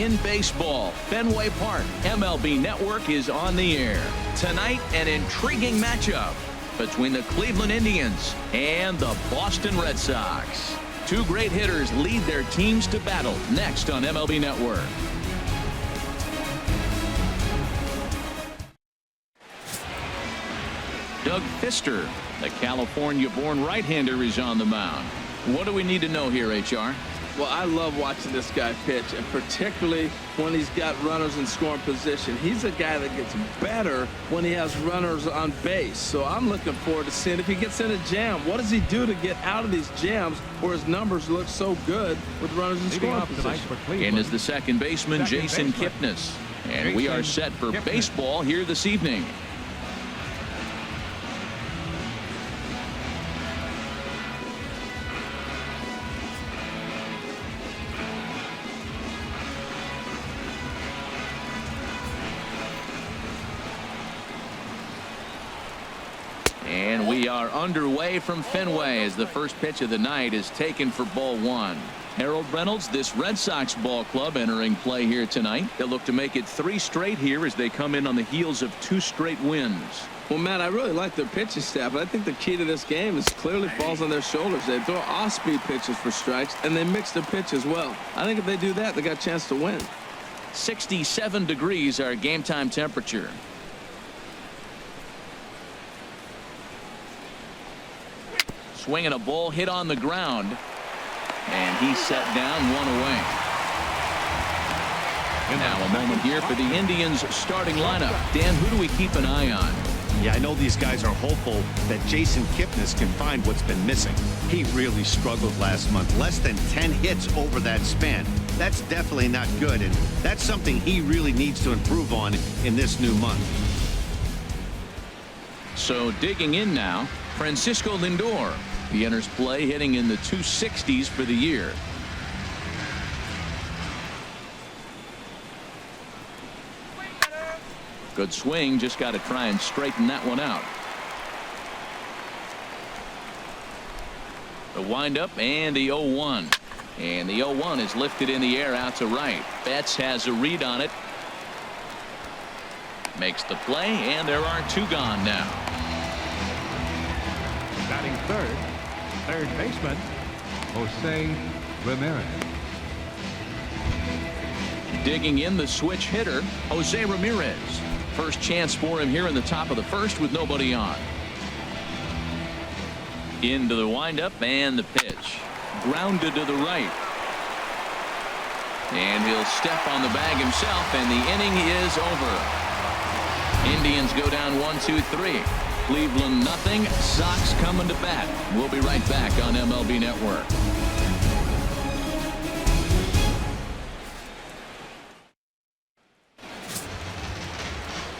in baseball. Fenway Park, MLB Network is on the air. Tonight, an intriguing matchup between the Cleveland Indians and the Boston Red Sox. Two great hitters lead their teams to battle next on MLB Network. Doug Fister, the California-born right-hander, is on the mound. What do we need to know here, HR? Well, I love watching this guy pitch, and particularly when he's got runners in scoring position. He's a guy that gets better when he has runners on base. So I'm looking forward to seeing if he gets in a jam. What does he do to get out of these jams where his numbers look so good with runners in scoring position? And is the second baseman, Jason Kipnis. And we are set for baseball here this evening. And we are underway from Fenway as the first pitch of the night is taken for ball one. Harold Reynolds, this Red Sox ball club entering play here tonight. They'll look to make it 3 straight here as they come in on the heels of 2 straight wins. Well, Matt, I really like their pitching staff, but I think the key to this game is clearly falls on their shoulders. They throw off-speed pitches for strikes, and they mix their pitch as well. I think if they do that, they got a chance to win. 67 degrees our game time temperature. Swinging a ball hit on the ground, and he's set down, 1 away. And now a moment here for the Indians starting lineup. Dan, who do we keep an eye on? Yeah, I know these guys are hopeful that Jason Kipnis can find what's been missing. He really struggled last month. Less than 10 hits over that span. That's definitely not good, and that's something he really needs to improve on in this new month. So digging in now, Francisco Lindor. He enters play hitting in the 260s for the year. Good swing, just got to try and straighten that one out. The windup and the 0-1. And the 0-1 is lifted in the air out to right. Betts has a read on it. Makes the play, and there are 2 gone now. Batting third baseman, Jose Ramirez. Digging in, the switch hitter, Jose Ramirez. First chance for him here in the top of the first with nobody on. Into the windup and the pitch. Grounded to the right. And he'll step on the bag himself, and the inning is over. Indians go down 1-2-3. Cleveland nothing. Sox coming to bat. We'll be right back on MLB Network.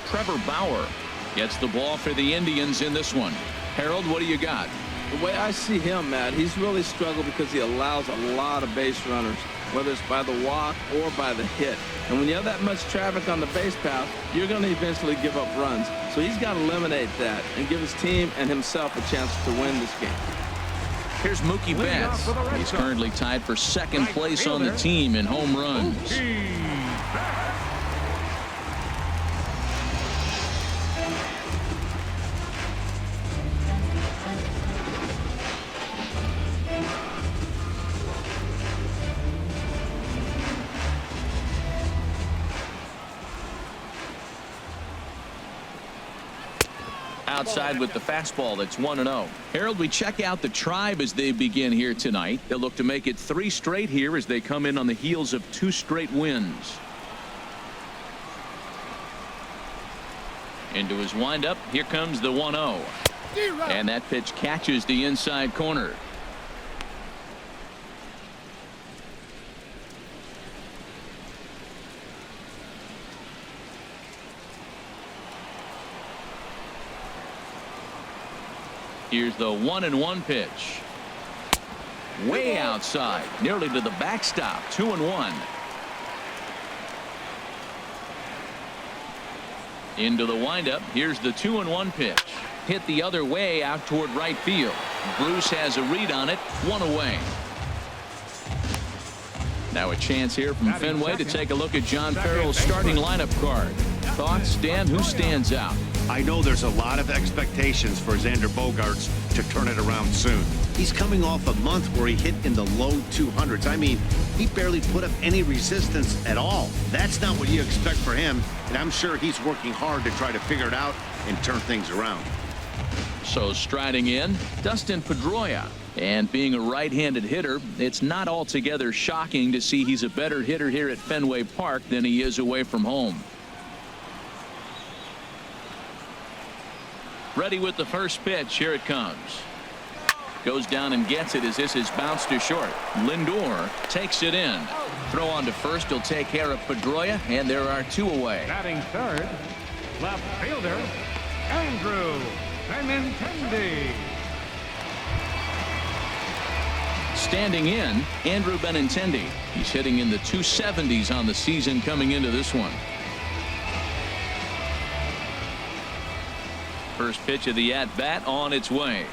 Trevor Bauer gets the ball for the Indians in this one. Harold, what do you got? The way I see him, Matt, he's really struggled because he allows a lot of base runners, whether it's by the walk or by the hit. And when you have that much traffic on the base path, you're going to eventually give up runs. So he's got to eliminate that and give his team and himself a chance to win this game. Here's Mookie Betts. He's currently tied for second place on the team in home runs. Outside with the fastball. That's 1-0. Harold, we check out the Tribe as they begin here tonight. They'll look to make it 3 straight here as they come in on the heels of 2 straight wins. Into his windup. Here comes the 1-0. And that pitch catches the inside corner. Here's the 1-1 pitch. Way outside, nearly to the backstop. 2-1. Into the windup. Here's the 2-1 pitch. Hit the other way out toward right field. Bruce has a read on it. 1 away. Now a chance here from Batting Fenway to second. take a look at John Second Farrell's starting lineup card. Thoughts, Dan? Who stands out? I know there's a lot of expectations for Xander Bogaerts to turn it around soon. He's coming off a month where he hit in the low 200s. I mean, he barely put up any resistance at all. That's not what you expect for him, and I'm sure he's working hard to try to figure it out and turn things around. So striding in, Dustin Pedroia. And being a right-handed hitter, it's not altogether shocking to see he's a better hitter here at Fenway Park than he is away from home. Ready with the first pitch. Here it comes. Goes down and gets it as this is bounced to short. Lindor takes it in. Throw on to first. He'll take care of Pedroia, and there are two away. Batting third, left fielder, Andrew Benintendi. Standing in, Andrew Benintendi. He's hitting in the 270s on the season coming into this one. First pitch of the at-bat on its way.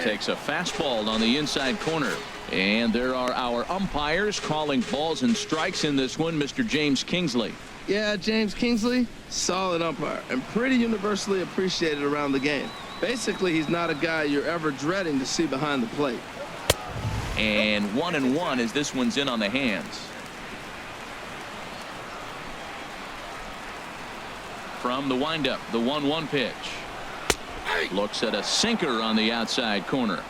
Takes a fastball on the inside corner. And there are our umpires calling balls and strikes in this one, Mr. James Kingsley. Yeah, James Kingsley, solid umpire and pretty universally appreciated around the game. Basically, he's not a guy you're ever dreading to see behind the plate. And 1-1 as this one's in on the hands. From the windup, the 1-1 pitch. Looks at a sinker on the outside corner.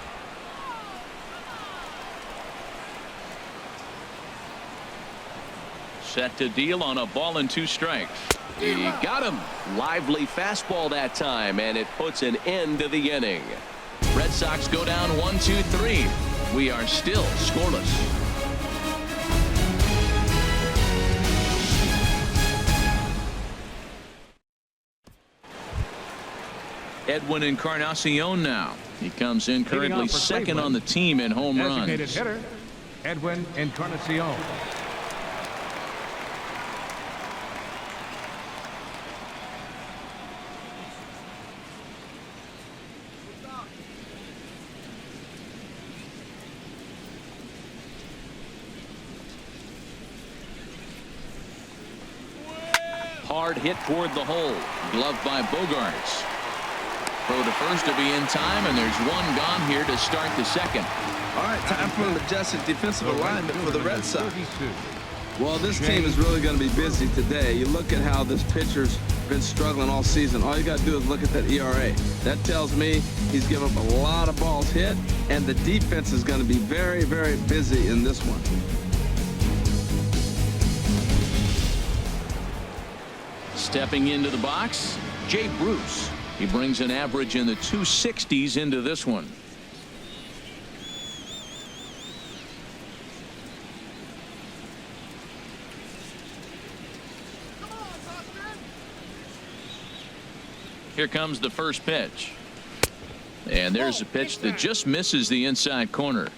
Set to deal on a ball and 2 strikes. He got him. Lively fastball that time, and it puts an end to the inning. Red Sox go down 1-2-3. We are still scoreless. Edwin Encarnacion now. He comes in currently second on the team in home Designated runs. hitter, Edwin Encarnacion. Hard hit toward the hole. Gloved by Bogaerts. Throw to first to be in time, and there's one gone here to start the second. All right, time for an adjusted defensive alignment for the Red Sox. 32. Well, this team is really going to be busy today. You look at how this pitcher's been struggling all season. All you got to do is look at that ERA. That tells me he's given up a lot of balls hit, and the defense is going to be very, very busy in this one. Stepping into the box, Jay Bruce. He brings an average in the 260s into this one. Here comes the first pitch. And there's a pitch that just misses the inside corner.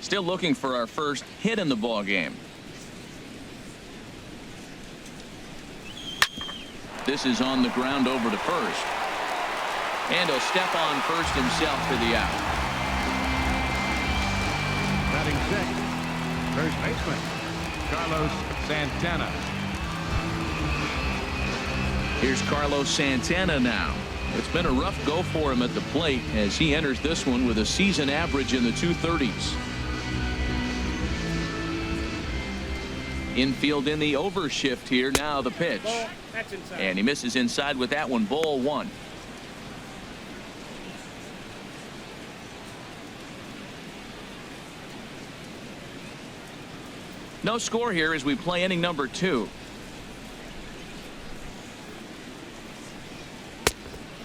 Still looking for our first hit in the ball game. This is on the ground over to first. And he'll step on first himself for the out. Batting sixth, first baseman, Carlos Santana. Here's Carlos Santana now. It's been a rough go for him at the plate as he enters this one with a season average in the 230s. Infield in the overshift here. Now the pitch. And he misses inside with that one. Ball 1. No score here as we play inning number 2.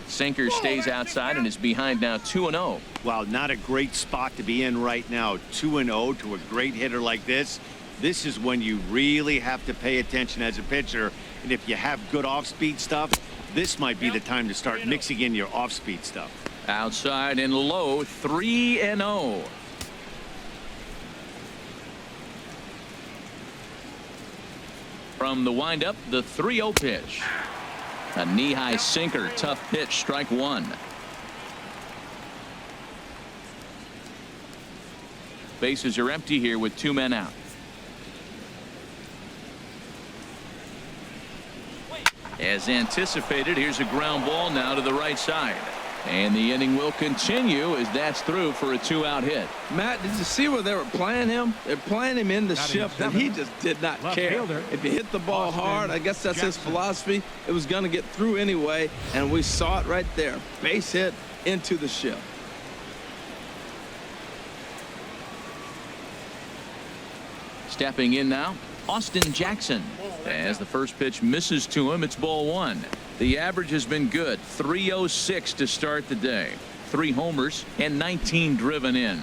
Sinker stays outside and is behind now 2-0. Well, not a great spot to be in right now. 2-0 to a great hitter like this. This is when you really have to pay attention as a pitcher. And if you have good off-speed stuff, this might be the time to start mixing in your off-speed stuff. Outside and low, 3-0. From the windup, the 3-0 pitch. A knee-high sinker, tough pitch, strike 1. Bases are empty here with 2 men out. As anticipated, here's a ground ball now to the right side. And the inning will continue as that's through for a 2-out hit. Matt, did you see where they were playing him? They're playing him in the shift, and he just did not care. If you hit the ball hard, I guess that's his philosophy. It was going to get through anyway, and we saw it right there. Base hit into the shift. Stepping in now, Austin Jackson. As the first pitch misses to him, it's ball 1. The average has been good, 306 to start the day. 3 homers and 19 driven in.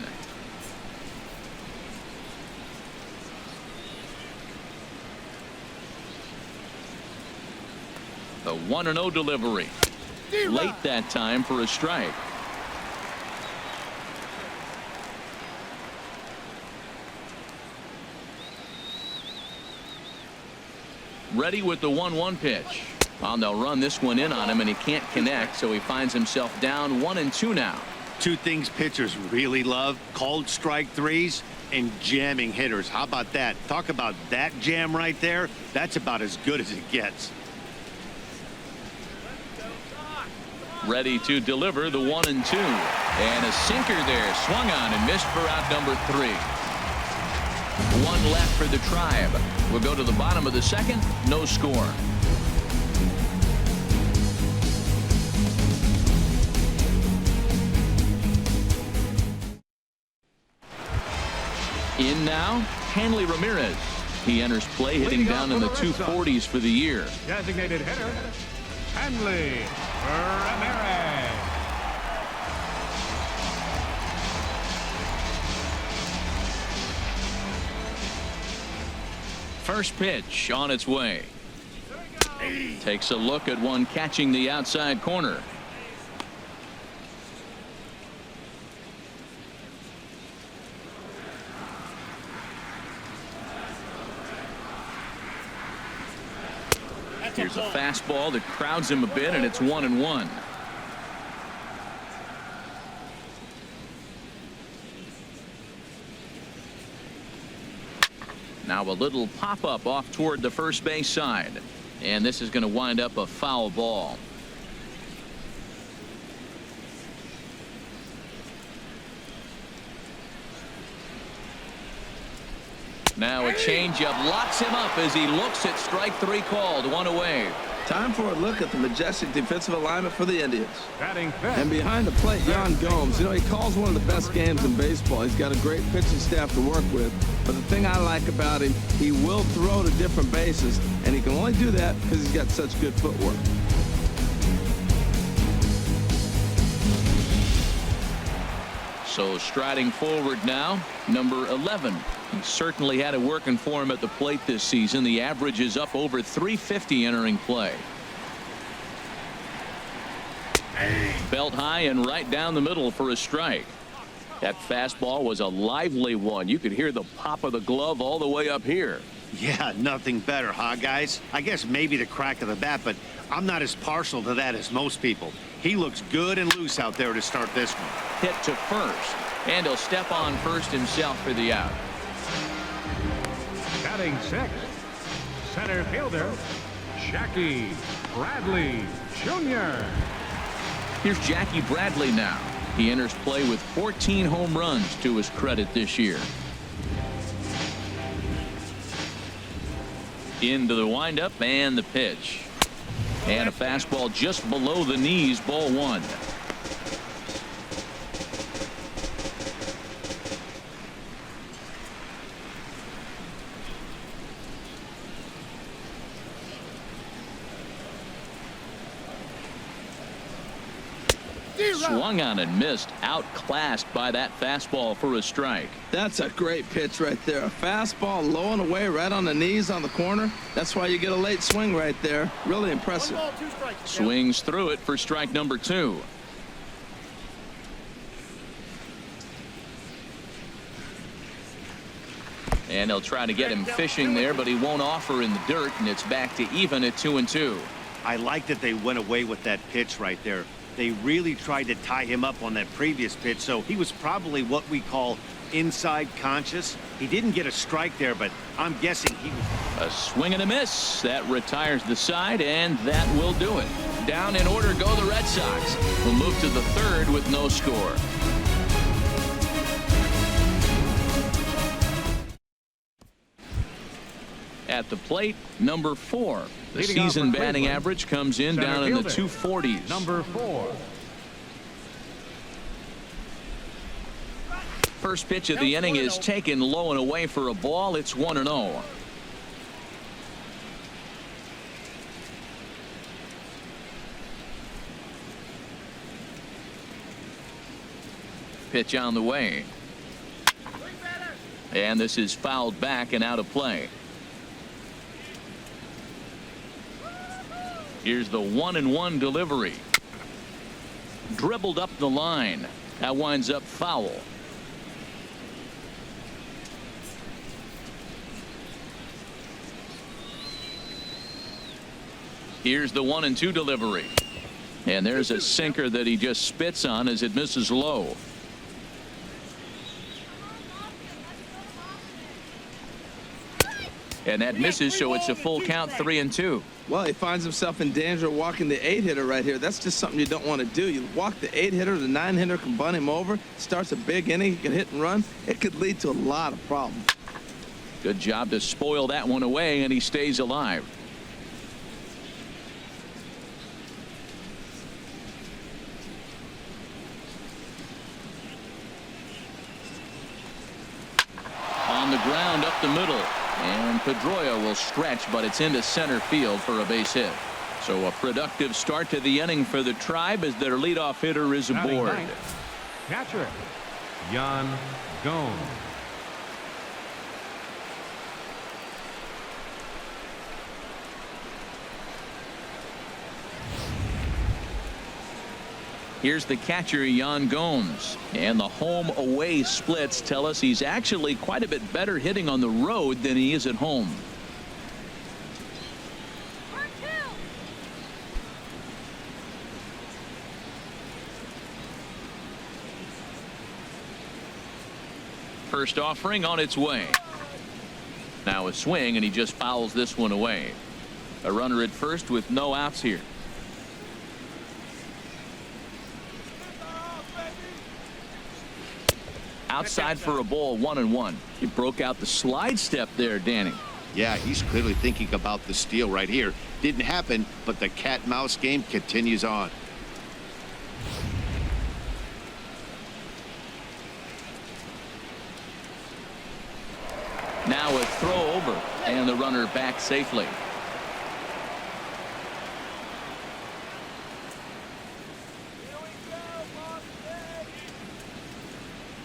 The 1-0 delivery. Late that time for a strike. Ready with the 1-1 pitch. Well, they'll run this one in on him, and he can't connect, so he finds himself down 1-2 now. 2 things pitchers really love: called strike threes and jamming hitters. How about that? Talk about that jam right there. That's about as good as it gets. Ready to deliver the 1-2. And a sinker there, swung on and missed for out number 3. 1 left for the Tribe. We'll go to the bottom of the second. No score. In now, Hanley Ramirez. He enters play hitting down in the 240s for the year. Designated hitter, Hanley Ramirez. First pitch on its way. Takes a look at one catching the outside corner. Here's a fastball that crowds him a bit, and it's 1-1. Now a little pop-up off toward the first base side. And this is going to wind up a foul ball. Now a changeup locks him up as he looks at strike 3 called. 1 away. Time for a look at the majestic defensive alignment for the Indians. Batting fifth. And behind the plate, Yan Gomes. You know, he calls one of the best games in baseball. He's got a great pitching staff to work with. But the thing I like about him, he will throw to different bases, and he can only do that because he's got such good footwork. So striding forward now, number 11. He certainly had it working for him at the plate this season. The average is up over 350 entering play. Belt high and right down the middle for a strike. That fastball was a lively one. You could hear the pop of the glove all the way up here. Yeah, nothing better, huh, guys? I guess maybe the crack of the bat, but I'm not as partial to that as most people. He looks good and loose out there to start this one. Hit to first, and he'll step on first himself for the out. Batting sixth, center fielder, Jackie Bradley Jr. Here's Jackie Bradley now. He enters play with 14 home runs to his credit this year. Into the windup and the pitch. And a fastball just below the knees, ball 1. Swung on and missed, outclassed by that fastball for a strike. That's a great pitch right there. A fastball low and away right on the knees on the corner. That's why you get a late swing right there. Really impressive. 1 ball, 2 strikes. Swings through it for strike number 2. And they'll try to get him fishing there, but he won't offer in the dirt, and it's back to even at 2-2. I like that they went away with that pitch right there. They really tried to tie him up on that previous pitch, so he was probably what we call inside conscious. He didn't get a strike there, but I'm guessing he was... A swing and a miss. That retires the side, and that will do it. Down in order go the Red Sox. We'll move to the third with no score. At the plate, number 4. The Leading off season for batting Cleveland, average comes in center down in the fielder, 240s. Number 4. First pitch of the inning is taken low and away for a ball. It's 1-0. Pitch on the way. And this is fouled back and out of play. Here's the 1-1 delivery. Dribbled up the line. That winds up foul. Here's the 1-2 delivery. And there's a sinker that he just spits on as it misses low. And that misses, so it's a full count, 3-2. Well, he finds himself in danger of walking the 8-hitter right here. That's just something you don't want to do. You walk the 8-hitter, the 9-hitter can bunt him over, starts a big inning, he can hit and run. It could lead to a lot of problems. Good job to spoil that one away, and he stays alive. On the ground up the middle. And Pedroia will stretch, but it's into center field for a base hit. So a productive start to the inning for the Tribe as their leadoff hitter is aboard. Catcher, Yan Gomes. Here's the catcher, Yan Gomes. And the home-away splits tell us he's actually quite a bit better hitting on the road than he is at home. First offering on its way. Now a swing, and he just fouls this one away. A runner at first with no outs here. Outside for a ball, 1-1. He broke out the slide step there, Danny. Yeah, he's clearly thinking about the steal right here. Didn't happen, but the cat-mouse game continues on. Now a throw over, and the runner back safely.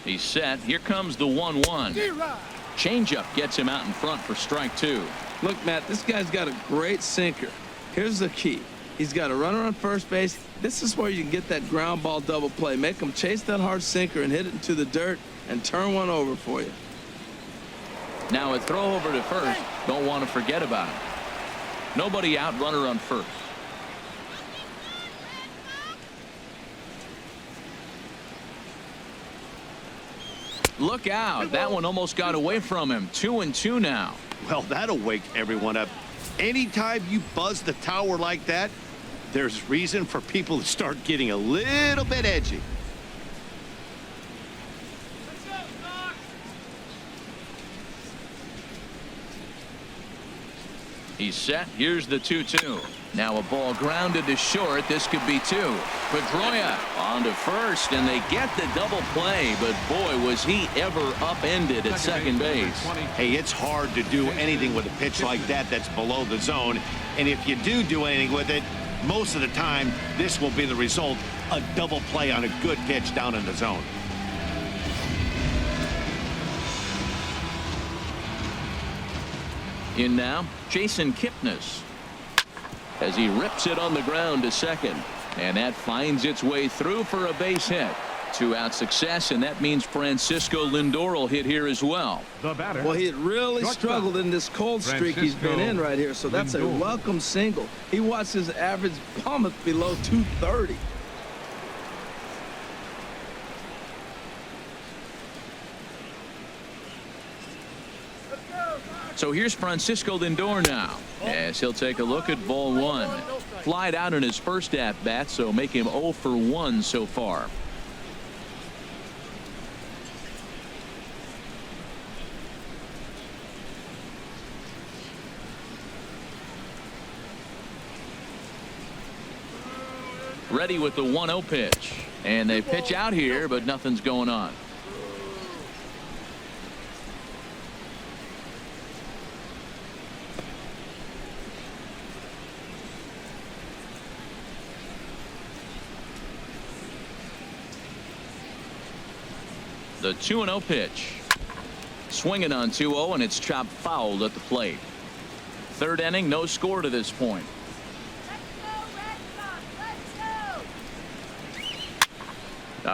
He's set. Here comes the 1-1. Changeup gets him out in front for strike 2. Look, Matt, this guy's got a great sinker. Here's the key. He's got a runner on first base. This is where you can get that ground ball double play. Make him chase that hard sinker and hit it into the dirt and turn one over for you. Now a throw over to first. Don't want to forget about him. Nobody out, runner on first. Look out. That one almost got away from him. 2-2 now. Well, that'll wake everyone up. Anytime you buzz the tower like that, there's reason for people to start getting a little bit edgy. He's set. Here's the 2-2. Now a ball grounded to short. This could be 2. Pedroia on to first, and they get the double play. But boy, was he ever upended at second base. Hey, it's hard to do anything with a pitch like that that's below the zone. And if you do anything with it, most of the time, this will be the result. A double play on a good pitch down in the zone. In now, Jason Kipnis as he rips it on the ground to second. And that finds its way through for a base hit. 2-out success, and that means Francisco Lindor will hit here as well. The batter. Well, he had really struggled in this cold streak he's been in right here, so that's a welcome single. He watched his average plummet below 230. So here's Francisco Lindor now, as he'll take a look at ball one. Flied out in his first at-bat, so make him 0 for 1 so far. Ready with the 1-0 pitch. And they pitch out here, but nothing's going on. The 2-0 pitch. Swinging on 2-0, and it's chopped foul at the plate. Third inning, no score to this point.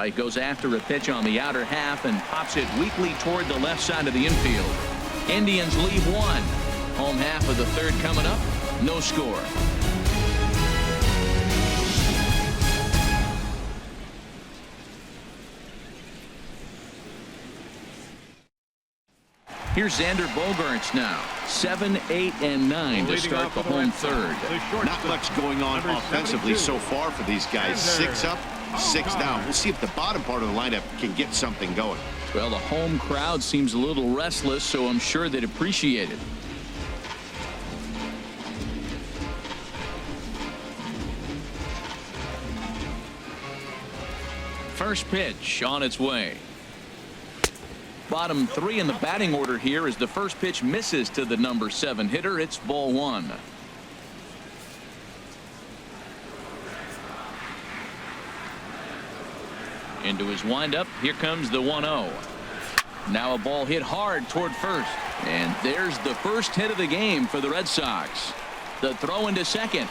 He goes after a pitch on the outer half and pops it weakly toward the left side of the infield. Indians leave one. Home half of the third coming up. No score. Here's Xander Bogaerts now. 7, 8, and 9 to start the home third. Not much going on offensively so far for these guys. 6 up, 6 down. We'll see if the bottom part of the lineup can get something going. Well, the home crowd seems a little restless, so I'm sure they'd appreciate it. First pitch on its way. Bottom 3 in the batting order here as the first pitch misses to the number 7 hitter. It's ball 1. Into his windup. Here comes the 1-0. Now a ball hit hard toward first. And there's the first hit of the game for the Red Sox. The throw into second.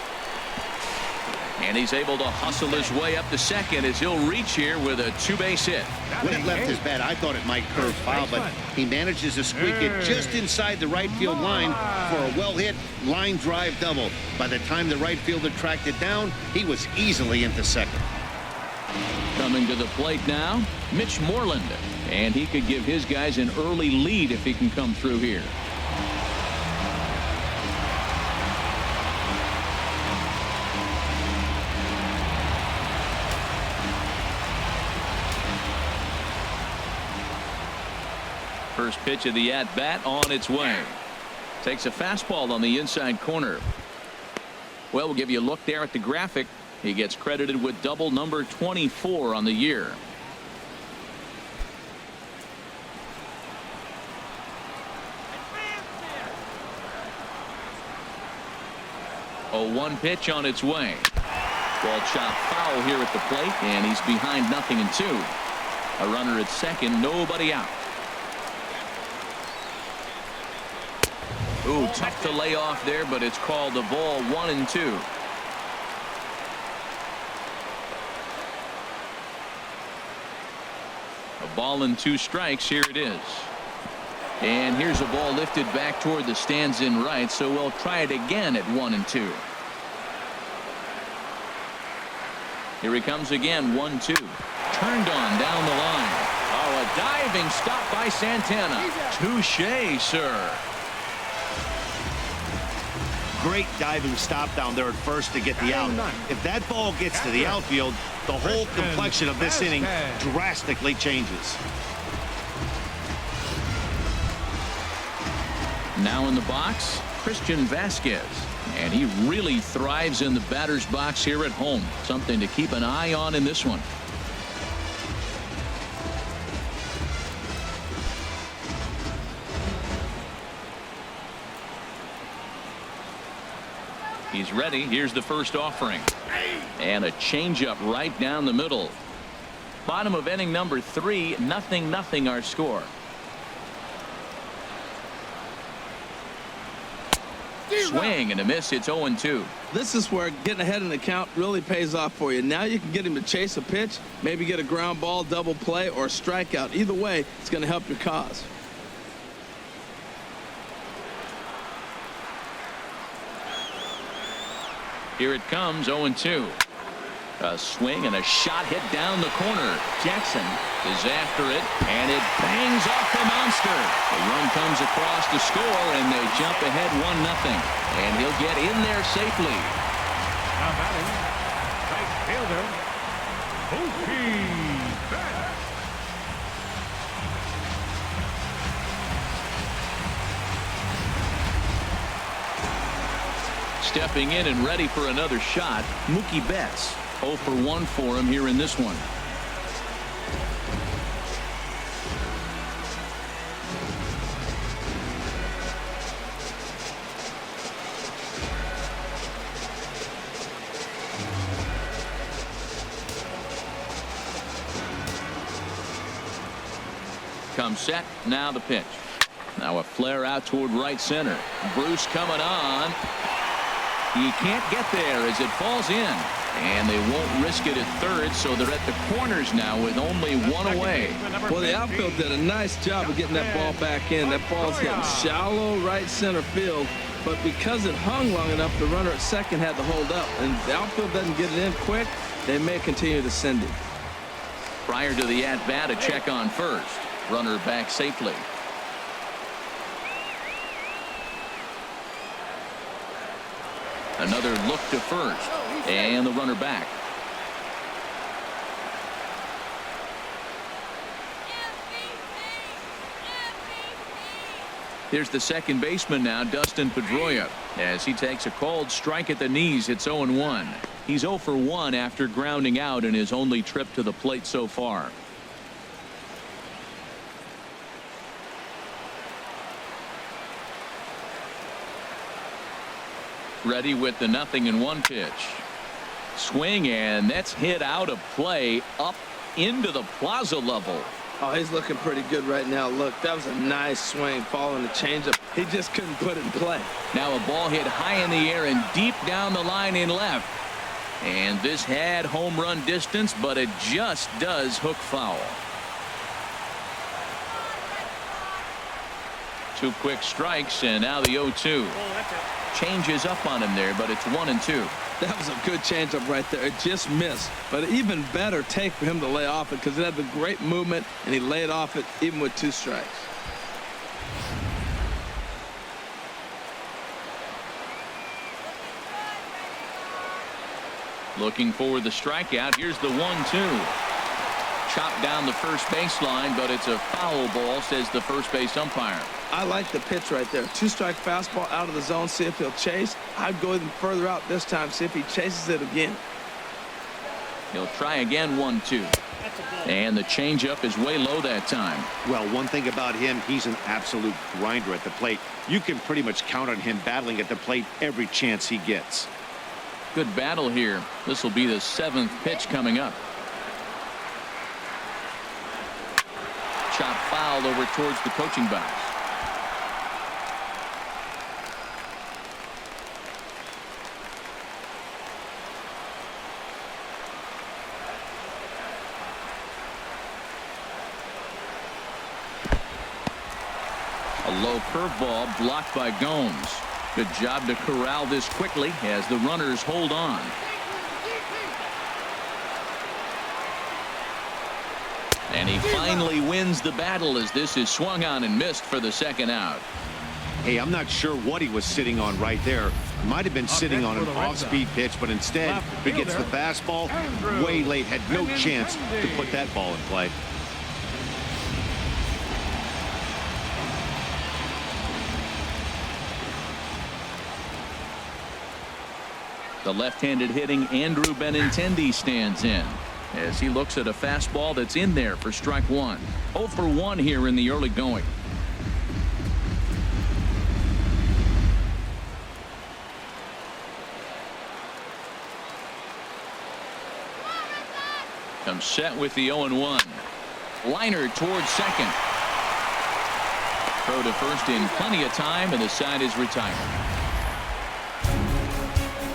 And he's able to hustle his way up to second as he'll reach here with a 2-base hit. When it left his bat, I thought it might curve foul, but he manages to squeak it just inside the right field line for a well-hit line drive double. By the time the right fielder tracked it down, he was easily into second. Coming to the plate now, Mitch Moreland. And he could give his guys an early lead if he can come through here. First pitch of the at-bat on its way. Takes a fastball on the inside corner. Well, we'll give you a look there at the graphic. He gets credited with double number 24 on the year. A 1 pitch on its way. Ball chopped foul here at the plate, and he's behind 0-2. A runner at second, nobody out. Ooh, tough to lay off there, but it's called a ball 1-2. A ball and 2 strikes. Here it is. And here's a ball lifted back toward the stands in right, so we'll try it again at 1-2. Here he comes again, 1-2. Turned on down the line. Oh, a diving stop by Santana. Touché, sir. Great diving stop down there at first to get the out. If that ball gets to the outfield, the whole complexion of this inning drastically changes. Now in the box, Christian Vasquez. And he really thrives in the batter's box here at home. Something to keep an eye on in this one. He's ready. Here's the first offering. And a changeup right down the middle. Bottom of inning number 3, 0-0 our score. Swing and a miss. It's 0-2. This is where getting ahead in the count really pays off for you. Now you can get him to chase a pitch, maybe get a ground ball, double play, or a strikeout. Either way, it's going to help your cause. Here it comes, 0-2. A swing and a shot hit down the corner. Jackson is after it, and it bangs off the monster. The run comes across to score, and they jump ahead 1-0. And he'll get in there safely. Now batting, right fielder, Mookie Betts. Stepping in and ready for another shot, Mookie Betts. 0 for 1 for him here in this one. Comes set. Now the pitch. Now a flare out toward right center. Bruce coming on. He can't get there as it falls in. And they won't risk it at third, so they're at the corners now with only one away. Well, the outfield did a nice job of getting that ball back in. That ball's hitting shallow right center field, but because it hung long enough, the runner at second had to hold up, and the outfield doesn't get it in quick, they may continue to send him. Prior to the at-bat, a check on first. Runner back safely. Another look to first, and the runner back. Here's the second baseman now, Dustin Pedroia, as he takes a cold strike at the knees. It's 0-1. He's 0 for 1 after grounding out in his only trip to the plate so far. Ready with the 0-1 pitch. Swing, and that's hit out of play up into the plaza level. Oh, he's looking pretty good right now. Look, that was a nice swing following the changeup. He just couldn't put it in play. Now a ball hit high in the air and deep down the line in left. And this had home run distance, but it just does hook foul. Two quick strikes, and now the 0-2. Changes up on him there, but it's 1-2. That was a good changeup right there. It just missed, but an even better take for him to lay off it because it had the great movement, and he laid off it even with 2 strikes. Looking for the strikeout. Here's the 1-2. Chopped down the first baseline, but it's a foul ball, says the first base umpire. I like the pitch right there. 2-strike fastball out of the zone, see if he'll chase. I'd go even further out this time, see if he chases it again. He'll try again, 1-2. And the changeup is way low that time. Well, one thing about him, he's an absolute grinder at the plate. You can pretty much count on him battling at the plate every chance he gets. Good battle here. This will be the 7th pitch coming up. Chop foul over towards the coaching box. A low curveball blocked by Gomes. Good job to corral this quickly as the runners hold on. And he finally wins the battle as this is swung on and missed for the second out. Hey, I'm not sure what he was sitting on right there. Might have been sitting on an off-speed pitch, but instead he gets the fastball way late. Had no chance to put that ball in play. The left-handed hitting Andrew Benintendi stands in as he looks at a fastball that's in there for strike 1. 0 for 1 here in the early going. Comes set with the 0-1. Liner towards second. Throw to first in plenty of time, and the side is retired.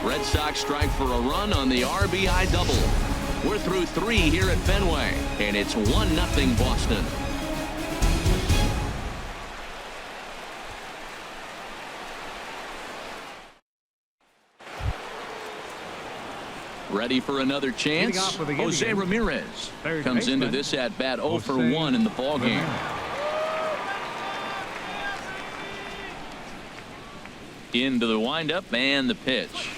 Red Sox strike for a run on the RBI double. We're through 3 here at Fenway, and it's 1-0 Boston. Ready for another chance. Jose Ramirez comes into this at bat 0 for 1 in the ball game. Into the windup and the pitch.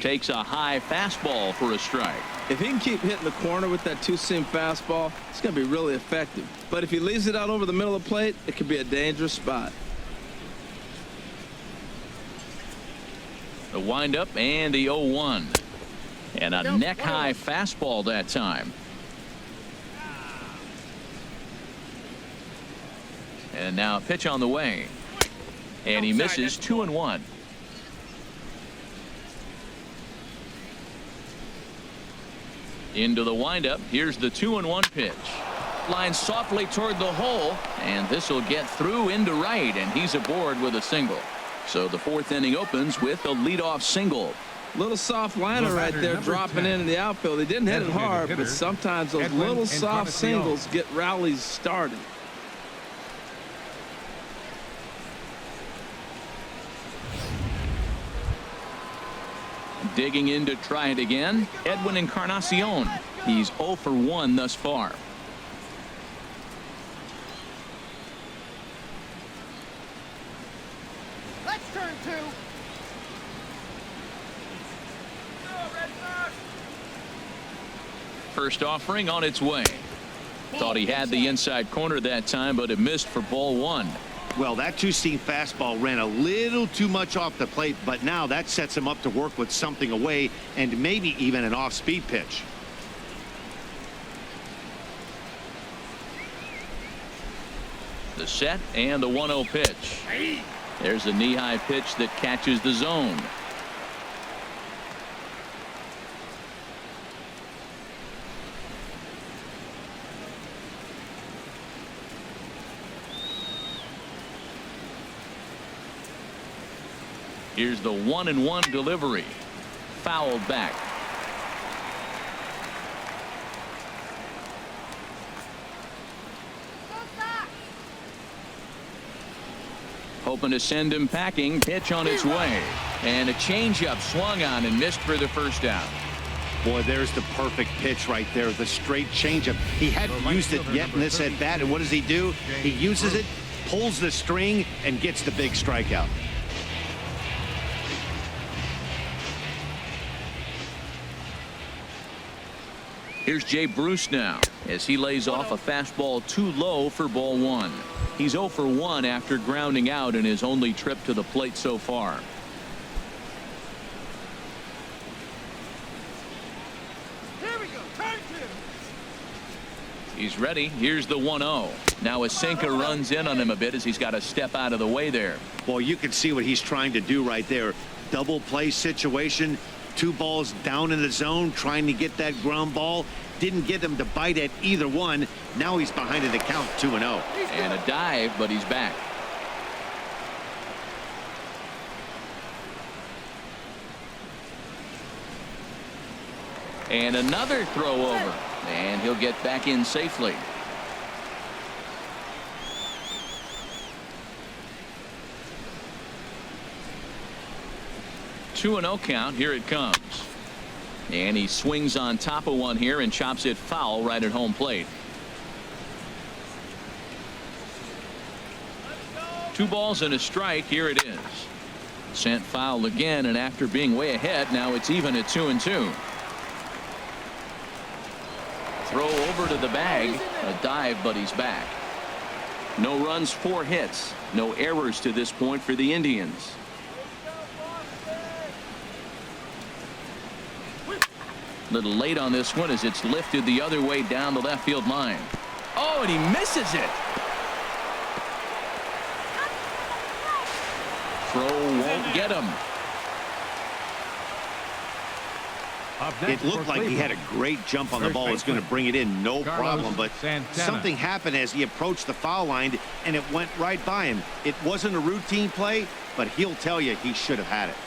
Takes a high fastball for a strike. If he can keep hitting the corner with that two-seam fastball, it's going to be really effective. But if he leaves it out over the middle of the plate, it could be a dangerous spot. The windup and the 0-1. And a neck-high fastball that time. And now a pitch on the way. And he misses 2-1. Into the windup. Here's the 2-1 pitch. Line softly toward the hole, and this will get through into right, and he's aboard with a single. So the fourth inning opens with a leadoff single. Little soft liner right there, dropping in the outfield. He didn't hit it hard, but sometimes those little soft singles get rallies started. Digging in to try it again, Edwin Encarnacion. He's 0 for 1 thus far. Let's turn 2. First offering on its way. Thought he had the inside corner that time, but it missed for ball 1. Well, that two-seam fastball ran a little too much off the plate, but now that sets him up to work with something away and maybe even an off-speed pitch. The set and the 1-0 pitch. There's a knee-high pitch that catches the zone. Here's the 1-1 delivery. Fouled back. Hoping to send him packing. Pitch on its way. And a changeup swung on and missed for the first out. Boy, there's the perfect pitch right there. The straight changeup. He hadn't used it yet in this at bat. And what does he do? He uses it, pulls the string, and gets the big strikeout. Here's Jay Bruce now as he lays off a fastball too low for ball 1. He's 0 for 1 after grounding out in his only trip to the plate so far. Here we go. Turn 2. He's ready. Here's the 1-0. Now a sinker runs in on him a bit as he's got to step out of the way there. Well, you can see what he's trying to do right there. Double play situation. 2 balls down in the zone, trying to get that ground ball. Didn't get him to bite at either one. Now he's behind in the count, 2-0. And a dive, but he's back. And another throw over. And he'll get back in safely. 2-0 count. Here it comes. And he swings on top of one here and chops it foul right at home plate. 2 balls and a strike. Here it is. Sent foul again, and after being way ahead, now it's even at 2-2. Throw over to the bag. A dive, but he's back. No runs, 4 hits. No errors to this point for the Indians. Little late on this one as it's lifted the other way down the left field line. Oh, and he misses it. Throw won't get him. It looked like he had a great jump on the ball. It's going to bring it in, no problem. But something happened as he approached the foul line, and it went right by him. It wasn't a routine play, but he'll tell you he should have had it.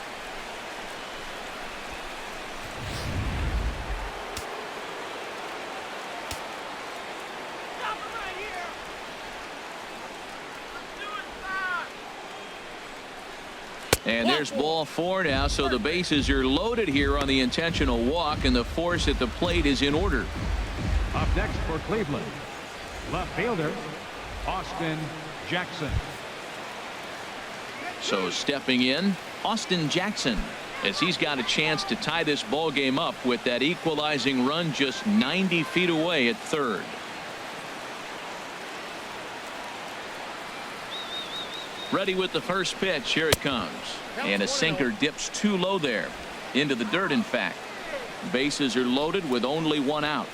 And there's ball 4 now, so the bases are loaded here on the intentional walk, and the force at the plate is in order. Up next for Cleveland, left fielder, Austin Jackson. So stepping in, Austin Jackson, as he's got a chance to tie this ball game up with that equalizing run just 90 feet away at third. Ready with the first pitch. Here it comes. And a sinker dips too low there. Into the dirt, in fact. Bases are loaded with only 1 out.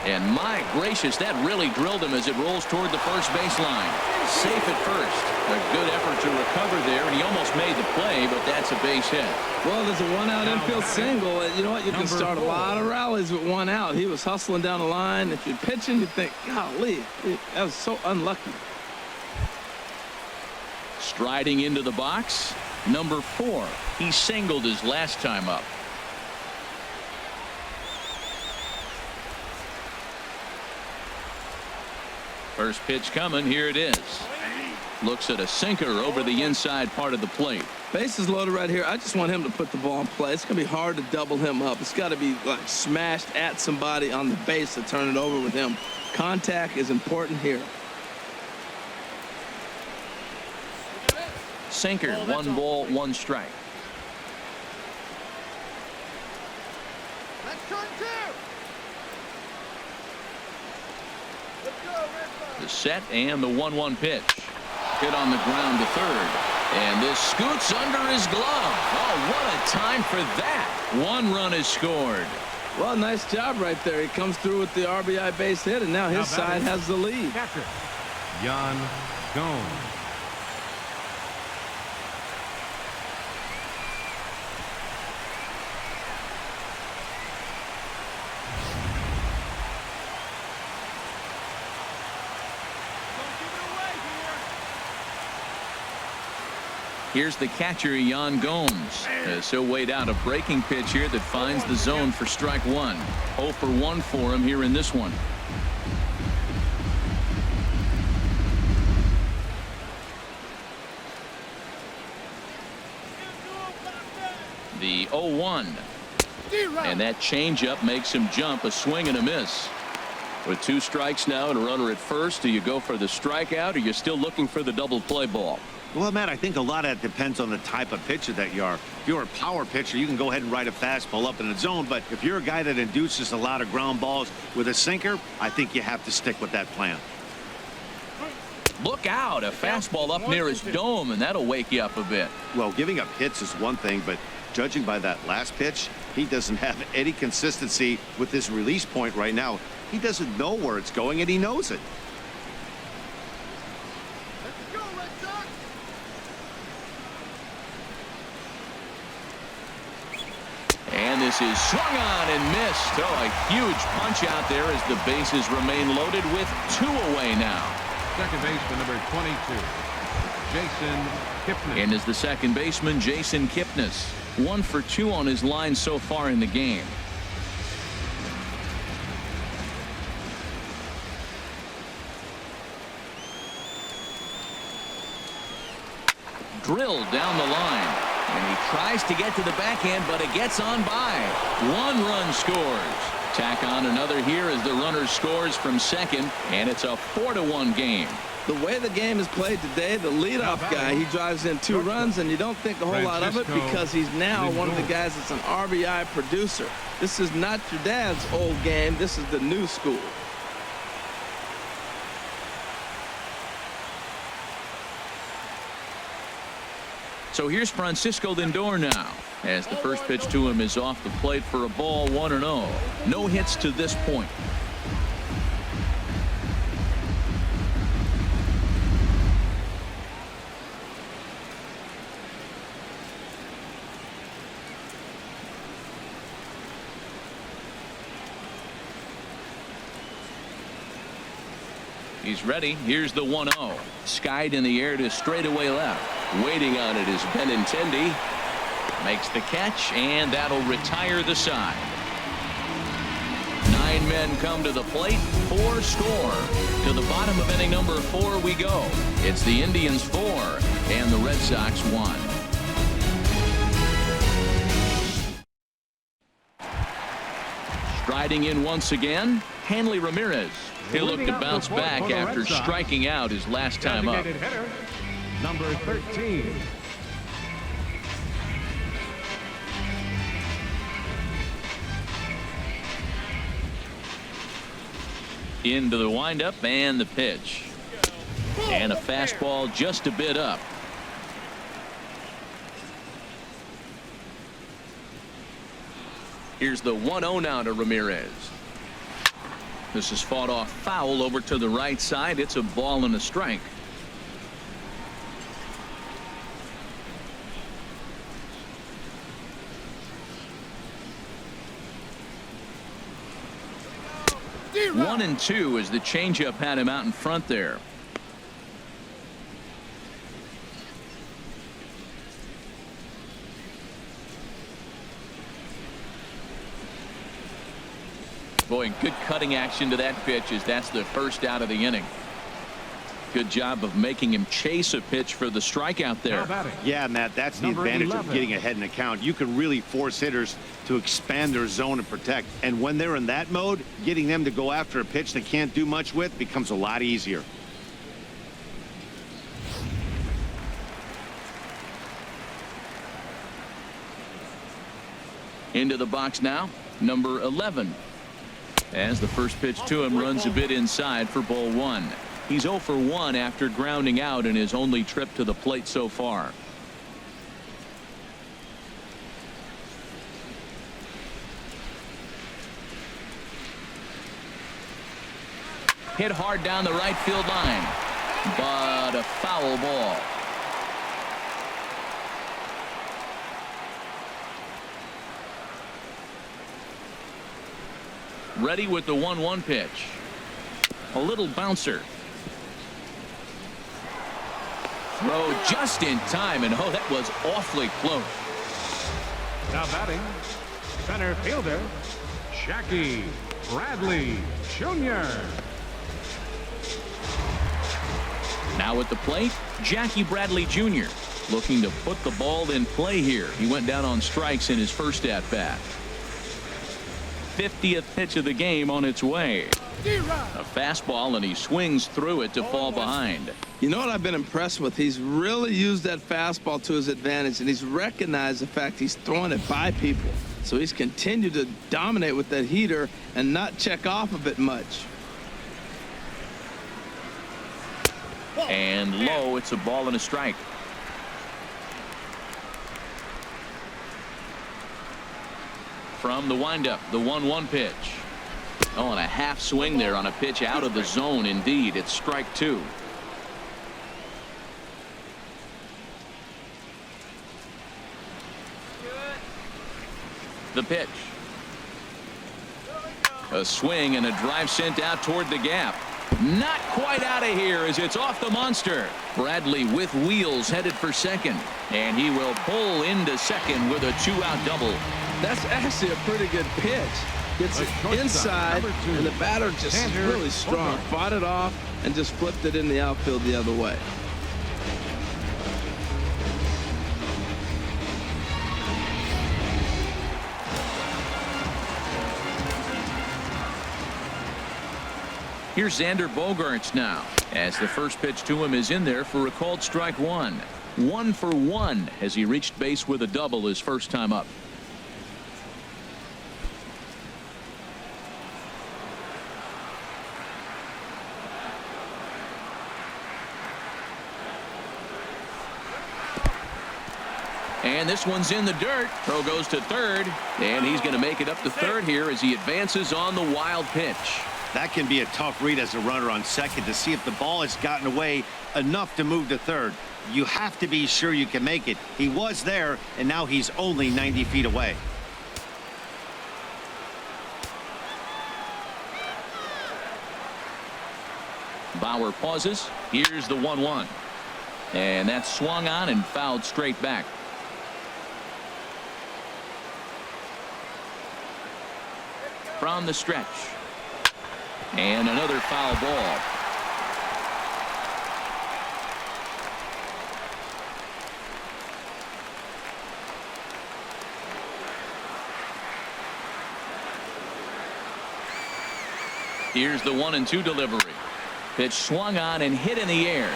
And my gracious, that really drilled him as it rolls toward the first baseline. Safe at first. A good effort to recover there, and he almost made the play, but that's a base hit. Well, there's a 1 out infield single. You know what? You can start a lot of rallies with 1 out. He was hustling down the line. If you're pitching, you think, golly, that was so unlucky. Striding into the box, number 4. He singled his last time up. First pitch coming. Here it is. Looks at a sinker over the inside part of the plate. Bases loaded right here. I just want him to put the ball in play. It's going to be hard to double him up. It's got to be like smashed at somebody on the base to turn it over with him. Contact is important here. Sinker, 1 ball, 1 strike. Let's turn 2. Let's go, Red Sox. The set and the 1-1 pitch. Hit on the ground to third. And this scoots under his glove. Oh, what a time for that. 1 run is scored. Well, nice job right there. He comes through with the RBI base hit, and now his side has the lead. Catcher, Yan Gomes. Here's the catcher, Yan Gomes. As he'll wait out a breaking pitch here that finds the zone for strike 1. 0 for 1 for him here in this one. The 0-1. And that changeup makes him jump. A swing and a miss. With 2 strikes now and a runner at first, do you go for the strikeout, or you're still looking for the double play ball? Well, Matt, I think a lot of that depends on the type of pitcher that you are. If you're a power pitcher, you can go ahead and ride a fastball up in the zone. But if you're a guy that induces a lot of ground balls with a sinker, I think you have to stick with that plan. Look out. A fastball up near his dome, and that'll wake you up a bit. Well, giving up hits is one thing, but judging by that last pitch, he doesn't have any consistency with his release point right now. He doesn't know where it's going, and he knows it. Let's go, Red Sox. And this is swung on and missed. Oh, a huge punch out there as the bases remain loaded with 2 away now. Second baseman, number 22, Jason Kipnis. And as the second baseman, Jason Kipnis. 1 for 2 on his line so far in the game. Drilled down the line. And he tries to get to the backhand, but it gets on by. 1 run scores. Tack on another here as the runner scores from second, and it's a 4-1 game. The way the game is played today, the leadoff guy, he drives in 2 runs, and you don't think a whole lot of it because he's now one of the guys that's an RBI producer. This is not your dad's old game. This is the new school. So here's Francisco Lindor now, as the first pitch to him is off the plate for a ball, 1-0. No hits to this point. He's ready. Here's the 1-0. Skied in the air to straightaway left. Waiting on it is Benintendi. Makes the catch, and that'll retire the side. 9 9 men come to the plate, 4 score. To the bottom of inning number 4 we go. It's the Indians 4 and the Red Sox 1. Striding in once again, Hanley Ramirez. He'll look to bounce back after striking out his last time up. Hitter, number 13. Into the windup and the pitch. And a fastball just a bit up. Here's the 1-0 now to Ramirez. This is fought off foul over to the right side. It's a ball and a strike. One and two as the changeup had him out in front there. Boy, good cutting action to that pitch as that's the first out of the inning. Good job of making him chase a pitch for the strikeout there. Yeah, Matt, that's the advantage of getting ahead in the count. You can really force hitters to expand their zone and protect. And when they're in that mode, getting them to go after a pitch they can't do much with becomes a lot easier. Into the box now, number 11. As the first pitch to him runs a bit inside for ball 1. He's 0 for 1 after grounding out in his only trip to the plate so far. Hit hard down the right field line, but a foul ball. Ready with the 1-1 pitch. A little bouncer. Throw just in time, and oh, that was awfully close. Now batting, center fielder, Jackie Bradley Jr. Now at the plate, Jackie Bradley Jr. looking to put the ball in play here. He went down on strikes in his first at-bat. 50th pitch of the game on its way. A fastball, and he swings through it to fall behind. You know what I've been impressed with? He's really used that fastball to his advantage, and he's recognized the fact he's throwing it by people. So he's continued to dominate with that heater and not check off of it much. And low, it's a ball and a strike. From the windup, the 1-1 pitch. Oh, and a half swing there on a pitch out of the zone. Indeed, it's strike 2. The pitch. A swing and a drive sent out toward the gap. Not quite out of here as it's off the monster. Bradley with wheels headed for second, and he will pull into second with a 2-out double. That's actually a pretty good pitch. It's inside, and the batter just really strong. Fought it off and just flipped it in the outfield the other way. Here's Xander Bogaerts now, as the first pitch to him is in there for a called strike 1. 1 for 1 as he reached base with a double his first time up. And this one's in the dirt. Throw goes to third, and he's going to make it up to third here as he advances on the wild pitch. That can be a tough read as a runner on second to see if the ball has gotten away enough to move to third. You have to be sure you can make it. He was there, and now he's only 90 feet away. Bauer pauses. Here's the 1-1. And that's swung on and fouled straight back. From the stretch, And another foul ball. Here's the 1-2 delivery. Pitch swung on and hit in the air.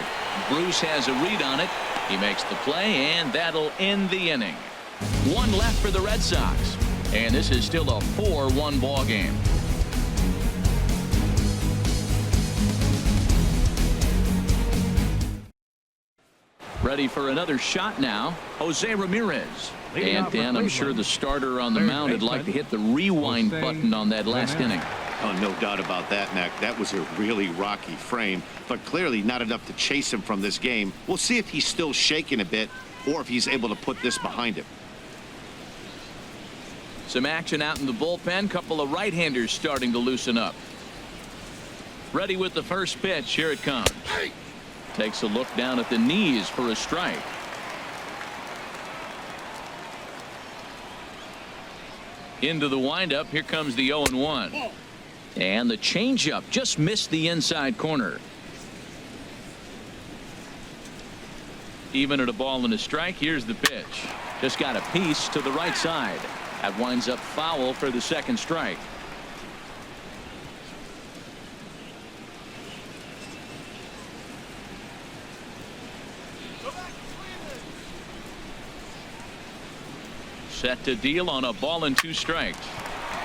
Bruce has a read on it. He makes the play, and that'll end the inning. One left for the Red Sox, and this is still a 4-1 ball game. Ready for another shot now, Jose Ramirez. And Dan, I'm sure the starter on the mound would like to hit the rewind button on that last inning. Oh, no doubt about that, Mac. That was a really rocky frame, but clearly not enough to chase him from this game. We'll see if he's still shaking a bit or if he's able to put this behind him. Some action out in the bullpen. Couple of right-handers starting to loosen up. Ready with the first pitch. Here it comes. Takes a look down at the knees for a strike. Into the windup. Here comes the 0-1. And the changeup just missed the inside corner. Even at a ball and a strike. Here's the pitch. Just got a piece to the right side. That winds up foul for the second strike. Set to deal on a ball and 2 strikes.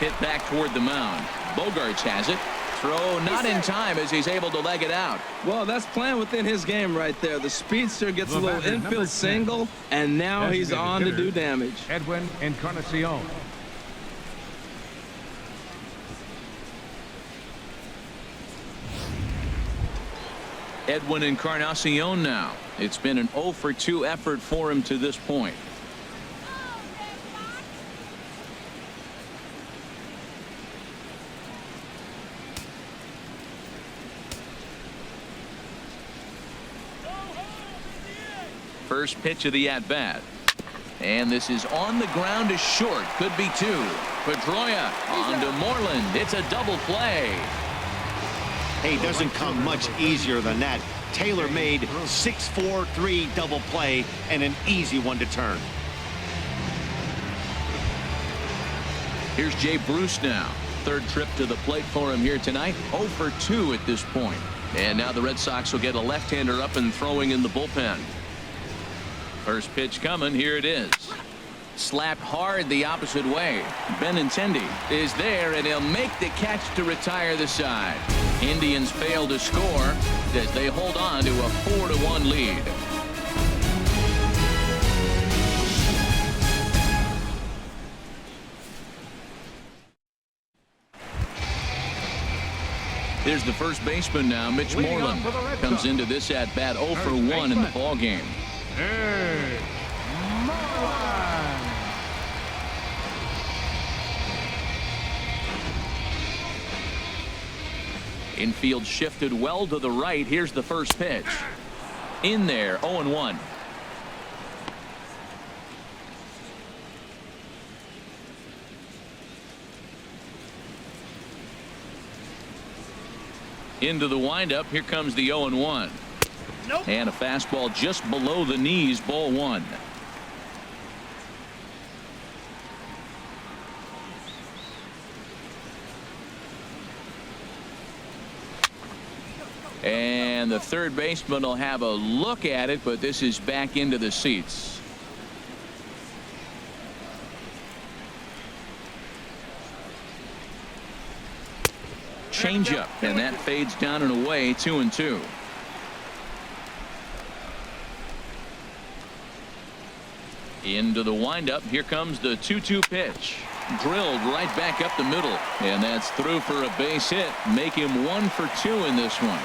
Hit back toward the mound. Bogarts has it. Throw not in time as he's able to leg it out. Well, that's playing within his game right there. The speedster gets a little infield single, and now he's on to do damage. Edwin Encarnacion. Edwin Encarnacion now. It's been an 0-for-2 effort for him to this point. First pitch of the at-bat. And this is on the ground to short. Could be 2. Pedroia on to Moreland. It's a double play. Hey, doesn't come much easier than that. Taylor made 6-4-3 double play and an easy one to turn. Here's Jay Bruce now. Third trip to the plate for him here tonight. 0-for-2 at this point. And now the Red Sox will get a left-hander up and throwing in the bullpen. First pitch coming. Here it is. Slapped hard the opposite way. Benintendi is there, and he'll make the catch to retire the side. Indians fail to score as they hold on to a 4-1 lead. Here's the first baseman now, Mitch Moreland. Comes into this at-bat 0-for-1 in the ball game. Infield shifted well to the right. Here's the first pitch. In there, 0-1. Into the windup. Here comes the 0-1. Nope. And a fastball just below the knees, ball 1. And the third baseman will have a look at it, but this is back into the seats. Changeup, and that fades down and away, 2-2. Into the windup. Here comes the 2-2 pitch. Drilled right back up the middle, and that's through for a base hit. Make him 1-for-2 in this one.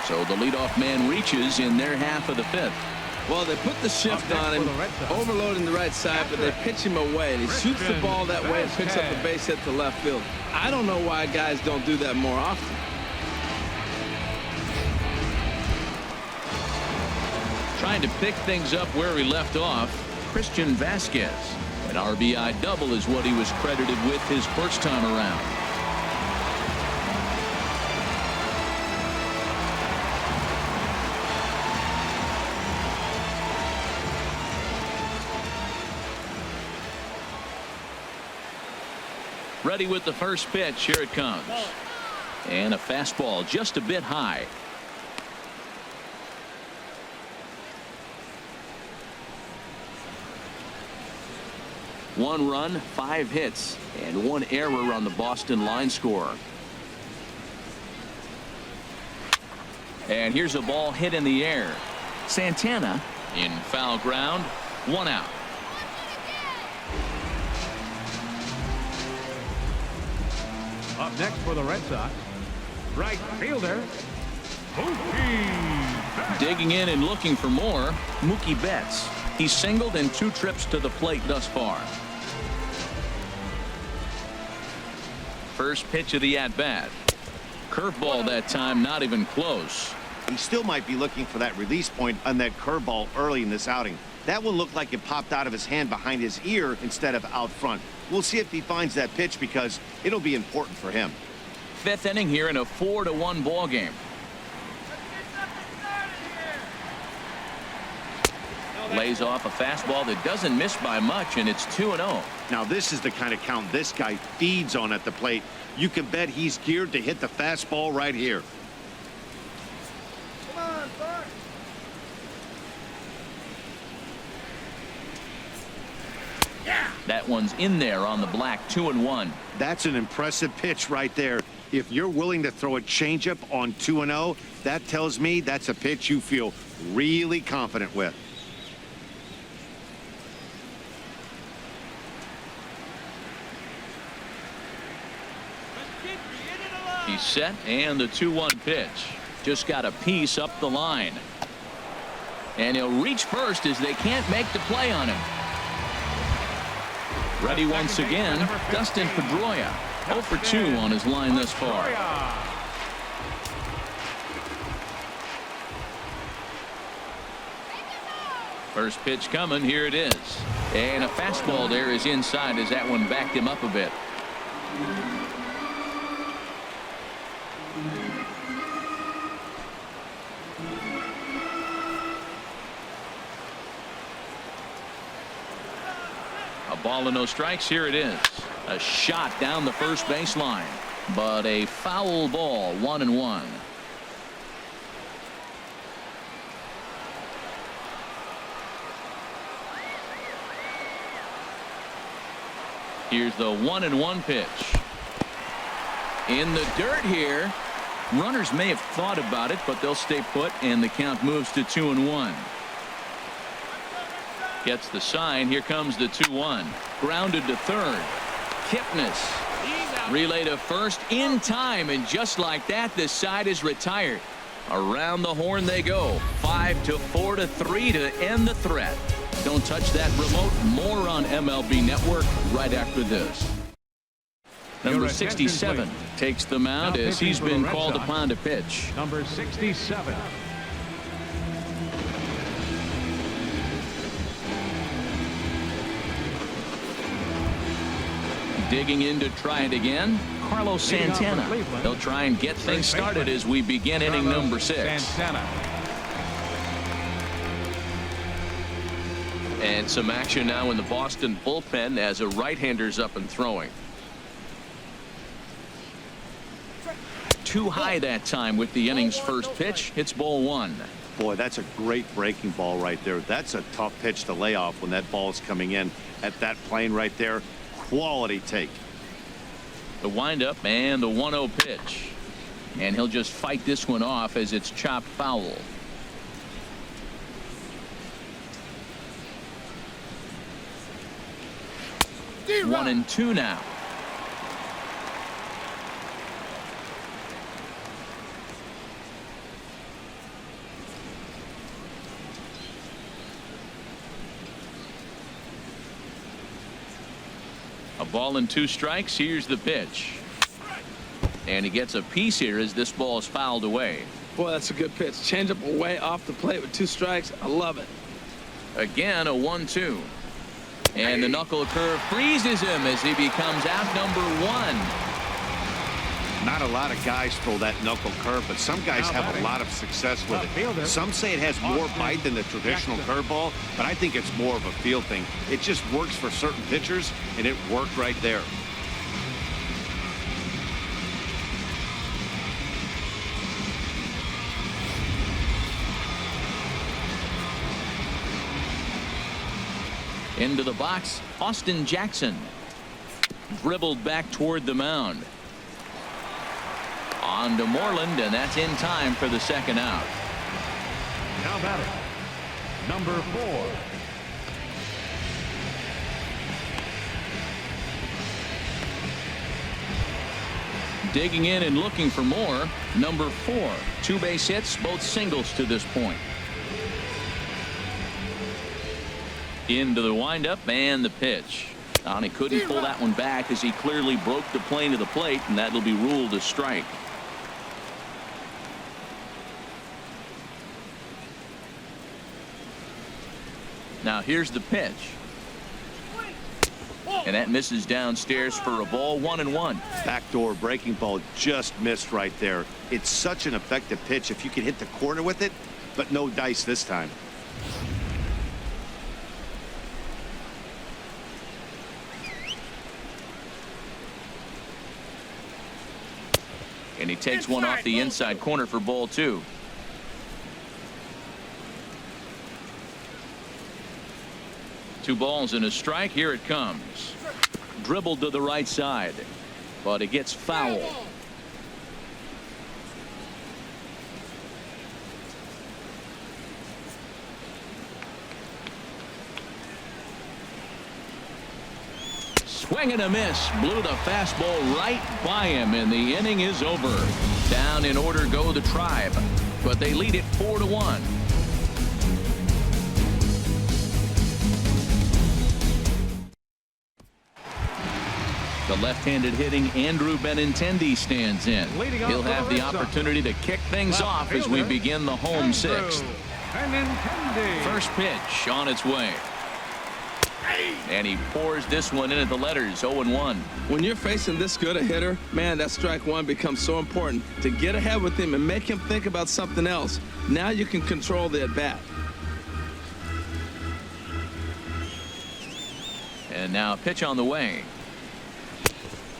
So the leadoff man reaches in their half of the 5th. Well, they put the shift on him, overloading the right side, but they pitch him away, and he shoots the ball that way and picks up a base hit to left field. I don't know why guys don't do that more often. Trying to pick things up where he left off, Christian Vasquez. An RBI double is what he was credited with his first time around. Ready with the first pitch. Here it comes. And a fastball just a bit high. One run, 5 hits, and 1 error on the Boston line score. And here's a ball hit in the air. Santana in foul ground. 1 out. Up next for the Red Sox, right fielder, Mookie Betts. Digging in and looking for more, Mookie Betts. He's singled in 2 trips to the plate thus far. First pitch of the at-bat. Curveball that time, not even close. He still might be looking for that release point on that curveball early in this outing. That one looked like it popped out of his hand behind his ear instead of out front. We'll see if he finds that pitch because it'll be important for him. 5th inning here in a 4-1 ball game. Lays off a fastball that doesn't miss by much, and it's 2-0. Now this is the kind of count this guy feeds on at the plate. You can bet he's geared to hit the fastball right here. Come on, Bart. That one's in there on the black. 2-1. That's an impressive pitch right there. If you're willing to throw a changeup on 2-0, that tells me that's a pitch you feel really confident with. He's set, and the 2-1 pitch. Just got a piece up the line. And he'll reach first as they can't make the play on him. Ready once again, Dustin Pedroia. 0 for 2 on his line thus far. First pitch coming. Here it is. And a fastball there is inside as that one backed him up a bit. A ball and no strikes. Here it is. A shot down the first baseline, but a foul ball. 1-1. Here's the 1-1 pitch. In the dirt here. Runners may have thought about it, but they'll stay put, and the count moves to 2-1. Gets the sign. Here comes the 2-1. Grounded to third. Kipnis. Relay to first in time, and just like that, this side is retired. Around the horn they go. 5-4-3 to end the threat. Don't touch that remote. More on MLB Network right after this. Number 67 takes the mound as he's been called upon to pitch. Number 67. Digging in to try it again, Carlos Santana. They'll try and get things started as we begin inning number 6. Santana. And some action now in the Boston bullpen as a right-hander's up and throwing. Too high that time with the inning's first pitch. It's ball 1. Boy, that's a great breaking ball right there. That's a tough pitch to lay off when that ball's coming in at that plane right there. Quality take. The windup and the 1-0 pitch. And he'll just fight this one off as it's chopped foul. One and 2 now. A ball and 2 strikes. Here's the pitch. And he gets a piece here as this ball is fouled away. Boy, that's a good pitch. Change up away off the plate with 2 strikes. I love it. Again, a 1-2. And the knuckle curve freezes him as he becomes out number 1. Not a lot of guys throw that knuckle curve, but some guys have a lot of success with it. Some say it has more bite than the traditional curveball, but I think it's more of a feel thing. It just works for certain pitchers, and it worked right there. Into the box, Austin Jackson. Dribbled back toward the mound. On to Moreland, and that's in time for the second out. Now batting, number 4. Digging in and looking for more, number 4. 2 base hits, both singles to this point. Into the windup and the pitch. And he couldn't pull that one back as he clearly broke the plane of the plate, and that'll be ruled a strike. Now here's the pitch. And that misses downstairs for a ball, 1-1. Backdoor breaking ball just missed right there. It's such an effective pitch if you can hit the corner with it, but no dice this time. And he takes one off the inside corner for ball 2. Two balls and a strike. Here it comes. Dribbled to the right side, but it gets foul. Swing and a miss. Blew the fastball right by him, and the inning is over. Down in order go the Tribe, but they lead it 4-1. The left-handed hitting Andrew Benintendi stands in. He'll have the opportunity to kick things off as we begin the home sixth. First pitch on its way. And he pours this one in at the letters, 0-1. When you're facing this good a hitter, man, that strike one becomes so important to get ahead with him and make him think about something else. Now you can control the at-bat. And now a pitch on the way.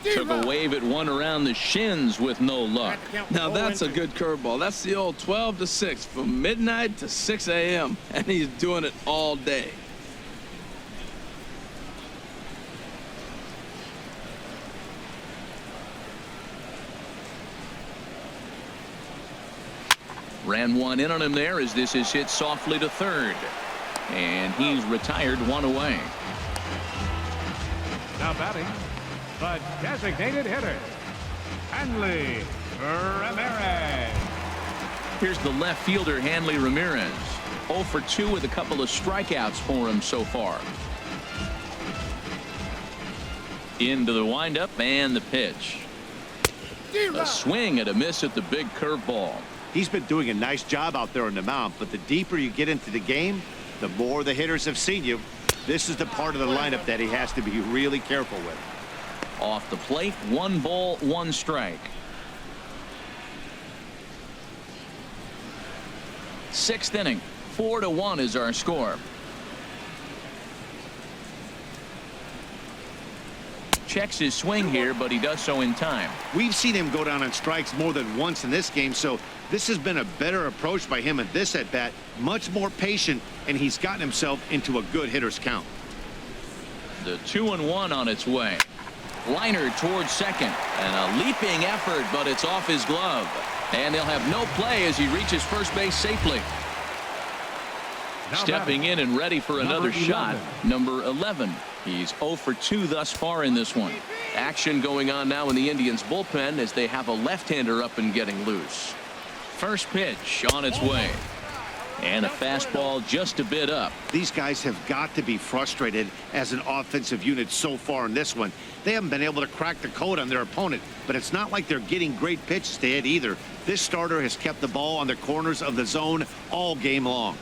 Took a wave at one around the shins with no luck. Now that's a good curveball. That's the old 12 to 6 from midnight to 6 a.m. and he's doing it all day. Ran one in on him there as this is hit softly to third. And he's retired, one away. Now batting, the designated hitter, Hanley Ramirez. Here's the left fielder, Hanley Ramirez. 0 for 2 with a couple of strikeouts for him so far. Into the windup and the pitch. A swing and a miss at the big curveball. He's been doing a nice job out there on the mound, but the deeper you get into the game, the more the hitters have seen you. This is the part of the lineup that he has to be really careful with. Off the plate, 1 ball, 1 strike. Sixth inning, 4-1 is our score. Checks his swing here, but he does so in time. We've seen him go down on strikes more than once in this game, so this has been a better approach by him at this at-bat. Much more patient, and he's gotten himself into a good hitter's count. The 2-1 on its way. Liner towards second, and a leaping effort, but it's off his glove. And they'll have no play as he reaches first base safely. Now Stepping in and ready for another shot, number 11. He's 0 for 2 thus far in this one. Action going on now in the Indians bullpen as they have a left-hander up and getting loose. First pitch on its way. And a fastball just a bit up. These guys have got to be frustrated as an offensive unit so far in this one. They haven't been able to crack the code on their opponent, but it's not like they're getting great pitches to hit either. This starter has kept the ball on the corners of the zone all game long.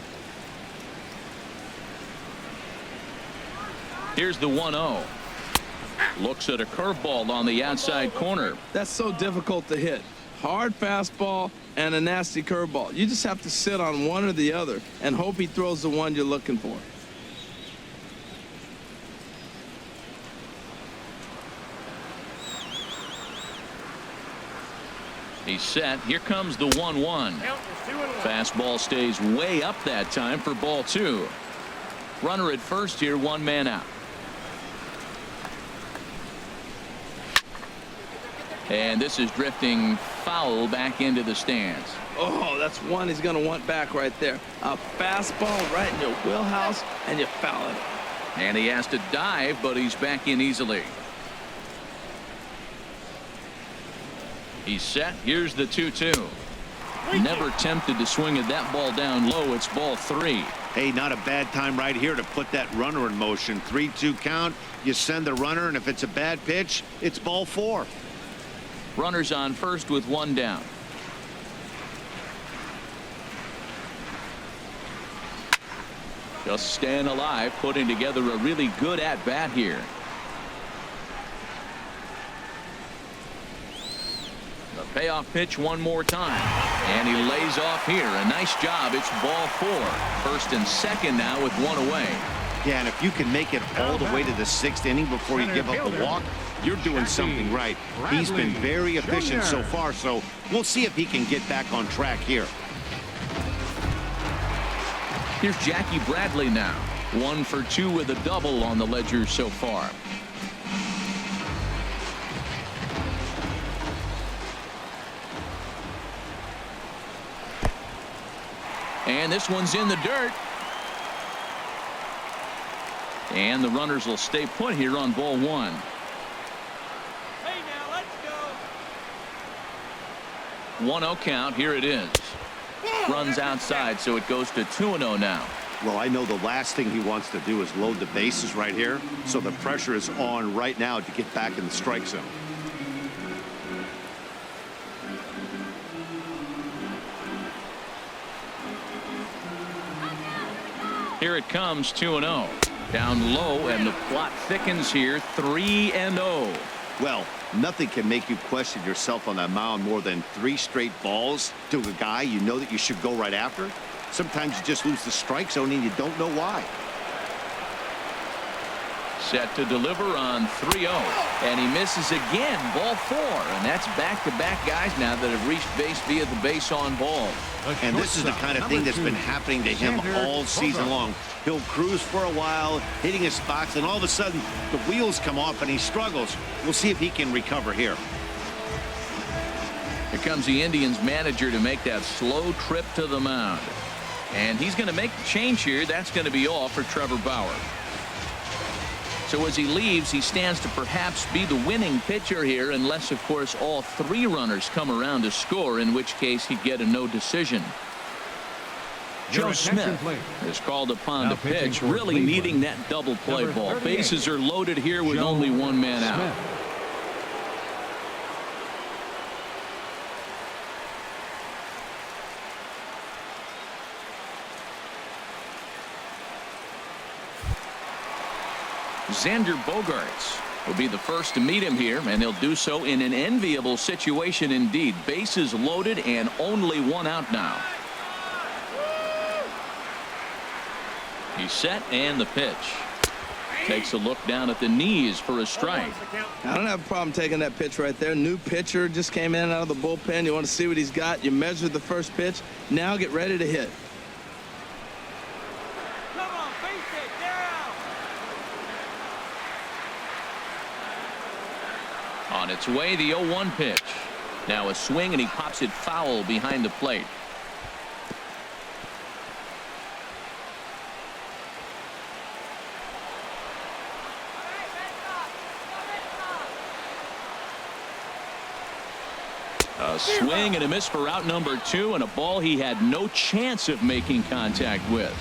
Here's the 1-0. Looks at a curveball on the outside corner. That's so difficult to hit. Hard fastball and a nasty curveball. You just have to sit on one or the other and hope he throws the one you're looking for. He's set. Here comes the 1-1. Fastball stays way up that time for ball 2. Runner at first here, one man out. And this is drifting foul back into the stands. Oh, that's one he's going to want back right there. A fastball right in your wheelhouse, and you foul it. And he has to dive, but he's back in easily. He's set. Here's the 2-2. Never tempted to swing at that ball down low. It's ball 3. Hey, not a bad time right here to put that runner in motion. 3-2 count. You send the runner, and if it's a bad pitch, it's ball 4. Runners on first with one down. Just staying alive, putting together a really good at-bat here. The payoff pitch one more time. And he lays off here. A nice job. It's ball 4. First and second now with one away. Yeah, and if you can make it all the way to the 6th inning before you give up the walk, you're doing something right. He's been very efficient so far, so we'll see if he can get back on track here. Here's Jackie Bradley now. 1 for 2 with a double on the ledger so far. And this one's in the dirt. And the runners will stay put here on ball 1. Hey, now, let's go. 1-0 count. Here it is. Runs outside, so it goes to 2-0 now. Well, I know the last thing he wants to do is load the bases right here, so the pressure is on right now to get back in the strike zone. Here it comes, 2-0. Down low, and the plot thickens here, 3-0. Well, nothing can make you question yourself on that mound more than 3 straight balls to a guy you know that you should go right after. Sometimes you just lose the strike zone and you don't know why. Set to deliver on 3-0. And he misses again, ball 4. And that's back-to-back guys now that have reached base via the base on ball. And this is the kind of thing that's been happening to him all season long. He'll cruise for a while, hitting his spots, and all of a sudden the wheels come off and he struggles. We'll see if he can recover here. Here comes the Indians manager to make that slow trip to the mound. And he's going to make the change here. That's going to be all for Trevor Bauer. So as he leaves, he stands to perhaps be the winning pitcher here, unless, of course, all 3 runners come around to score, in which case he'd get a no decision. Joe Smith is called upon to pitch, really needing that double play ball. Bases are loaded here with only one man out. Xander Bogaerts will be the first to meet him here, and he'll do so in an enviable situation indeed. Bases loaded and only one out now. He's set, and the pitch. Takes a look down at the knees for a strike. I don't have a problem taking that pitch right there. New pitcher just came in out of the bullpen. You want to see what he's got. You measure the first pitch. Now get ready to hit. Come on, face it, down. On its way, the 0-1 pitch. Now a swing, and he pops it foul behind the plate. A swing and a miss for out number 2, and a ball he had no chance of making contact with.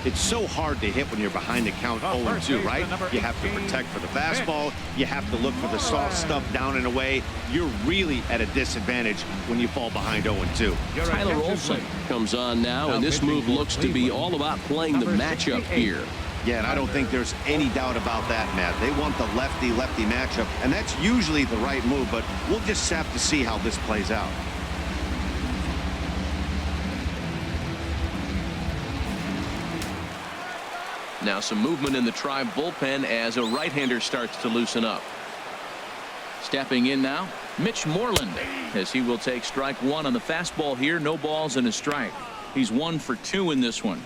It's so hard to hit when you're behind the count 0-2, right? You have to protect for the fastball. You have to look for the soft stuff down and away. You're really at a disadvantage when you fall behind 0-2. Tyler Olson comes on now, and this move looks to be all about playing the matchup here. Yeah, and I don't think there's any doubt about that, Matt. They want the lefty-lefty matchup, and that's usually the right move, but we'll just have to see how this plays out. Now some movement in the Tribe bullpen as a right-hander starts to loosen up. Stepping in now, Mitch Moreland, as he will take strike 1 on the fastball here. No balls and a strike. He's 1 for 2 in this one.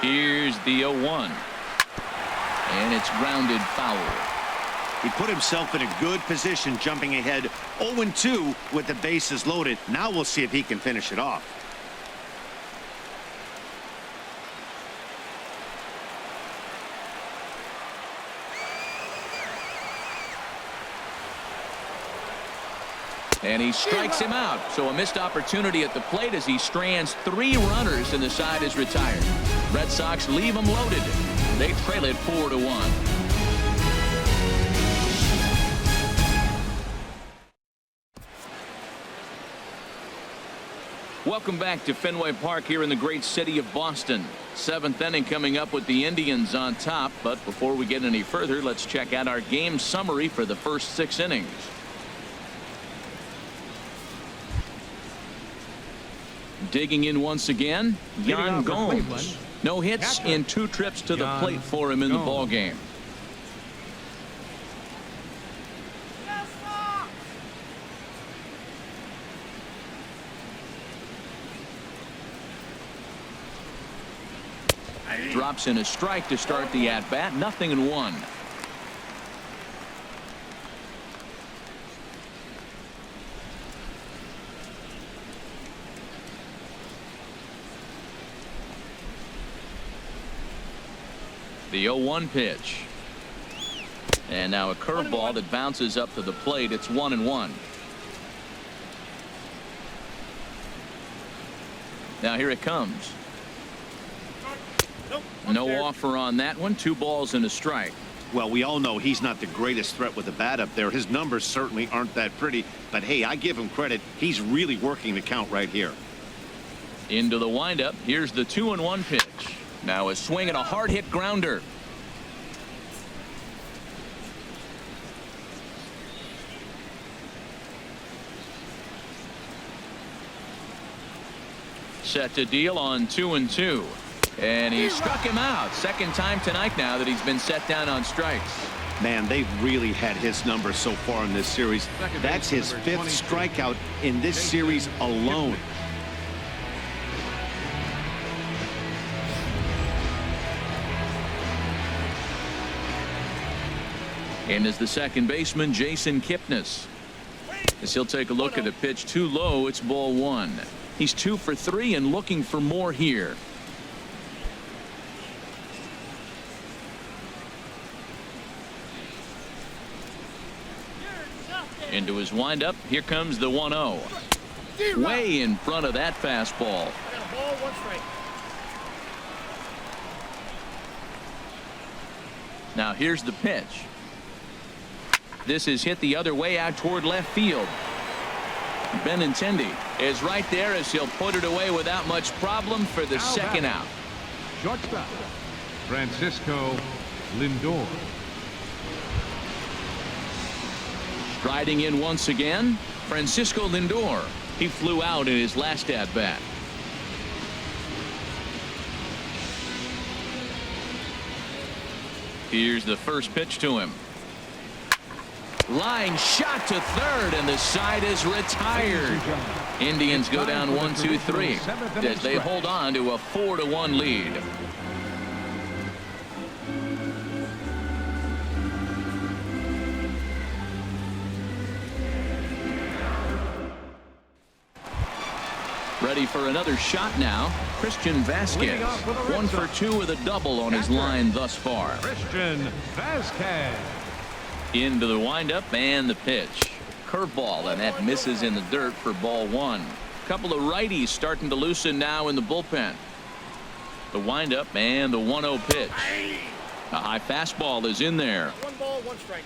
Here's the 0-1. And it's grounded foul. He put himself in a good position jumping ahead 0-2 with the bases loaded. Now we'll see if he can finish it off. And he strikes him out. So a missed opportunity at the plate as he strands 3 runners and the side is retired. Red Sox leave them loaded. They trail it 4-1. Welcome back to Fenway Park here in the great city of Boston. 7th inning coming up with the Indians on top. But before we get any further, let's check out our game summary for the first 6 innings. Digging in once again, Yan Gomes. No hits in 2 trips to the plate for him in the ball game. Drops in a strike to start the at-bat. 0-1. The 0-1 pitch. And now a curveball that bounces up to the plate. It's 1-1. Now here it comes. No offer on that one. 2 balls and a strike. Well, we all know he's not the greatest threat with the bat up there. His numbers certainly aren't that pretty. But hey, I give him credit. He's really working the count right here. Into the windup. Here's the 2-1 pitch. Now a swing and a hard hit grounder. Set to deal on 2-2. And he struck him out. 2nd time tonight now that he's been set down on strikes. Man, they've really had his number so far in this series. That's his 5th strikeout in this series alone. And is the second baseman, Jason Kipnis. As he'll take a look at a pitch too low, it's ball 1. He's 2 for 3 and looking for more here. Into his windup. Here comes the 1-0. Way in front of that fastball. Now here's the pitch. This is hit the other way out toward left field. Benintendi is right there as he'll put it away without much problem for the 2nd out. Shortstop, Francisco Lindor. Striding in once again, Francisco Lindor. He flew out in his last at-bat. Here's the first pitch to him. Line shot to 3rd, and the side is retired. Indians go down 1-2-3 as they hold on to a 4-1 lead. Ready for another shot now. Christian Vasquez, 1 for 2 with a double on his line thus far. Christian Vasquez. Into the windup and the pitch. Curveball, and that misses in the dirt for ball 1. Couple of righties starting to loosen now in the bullpen. The windup and the 1-0 pitch. A high fastball is in there. 1 ball, 1 strike.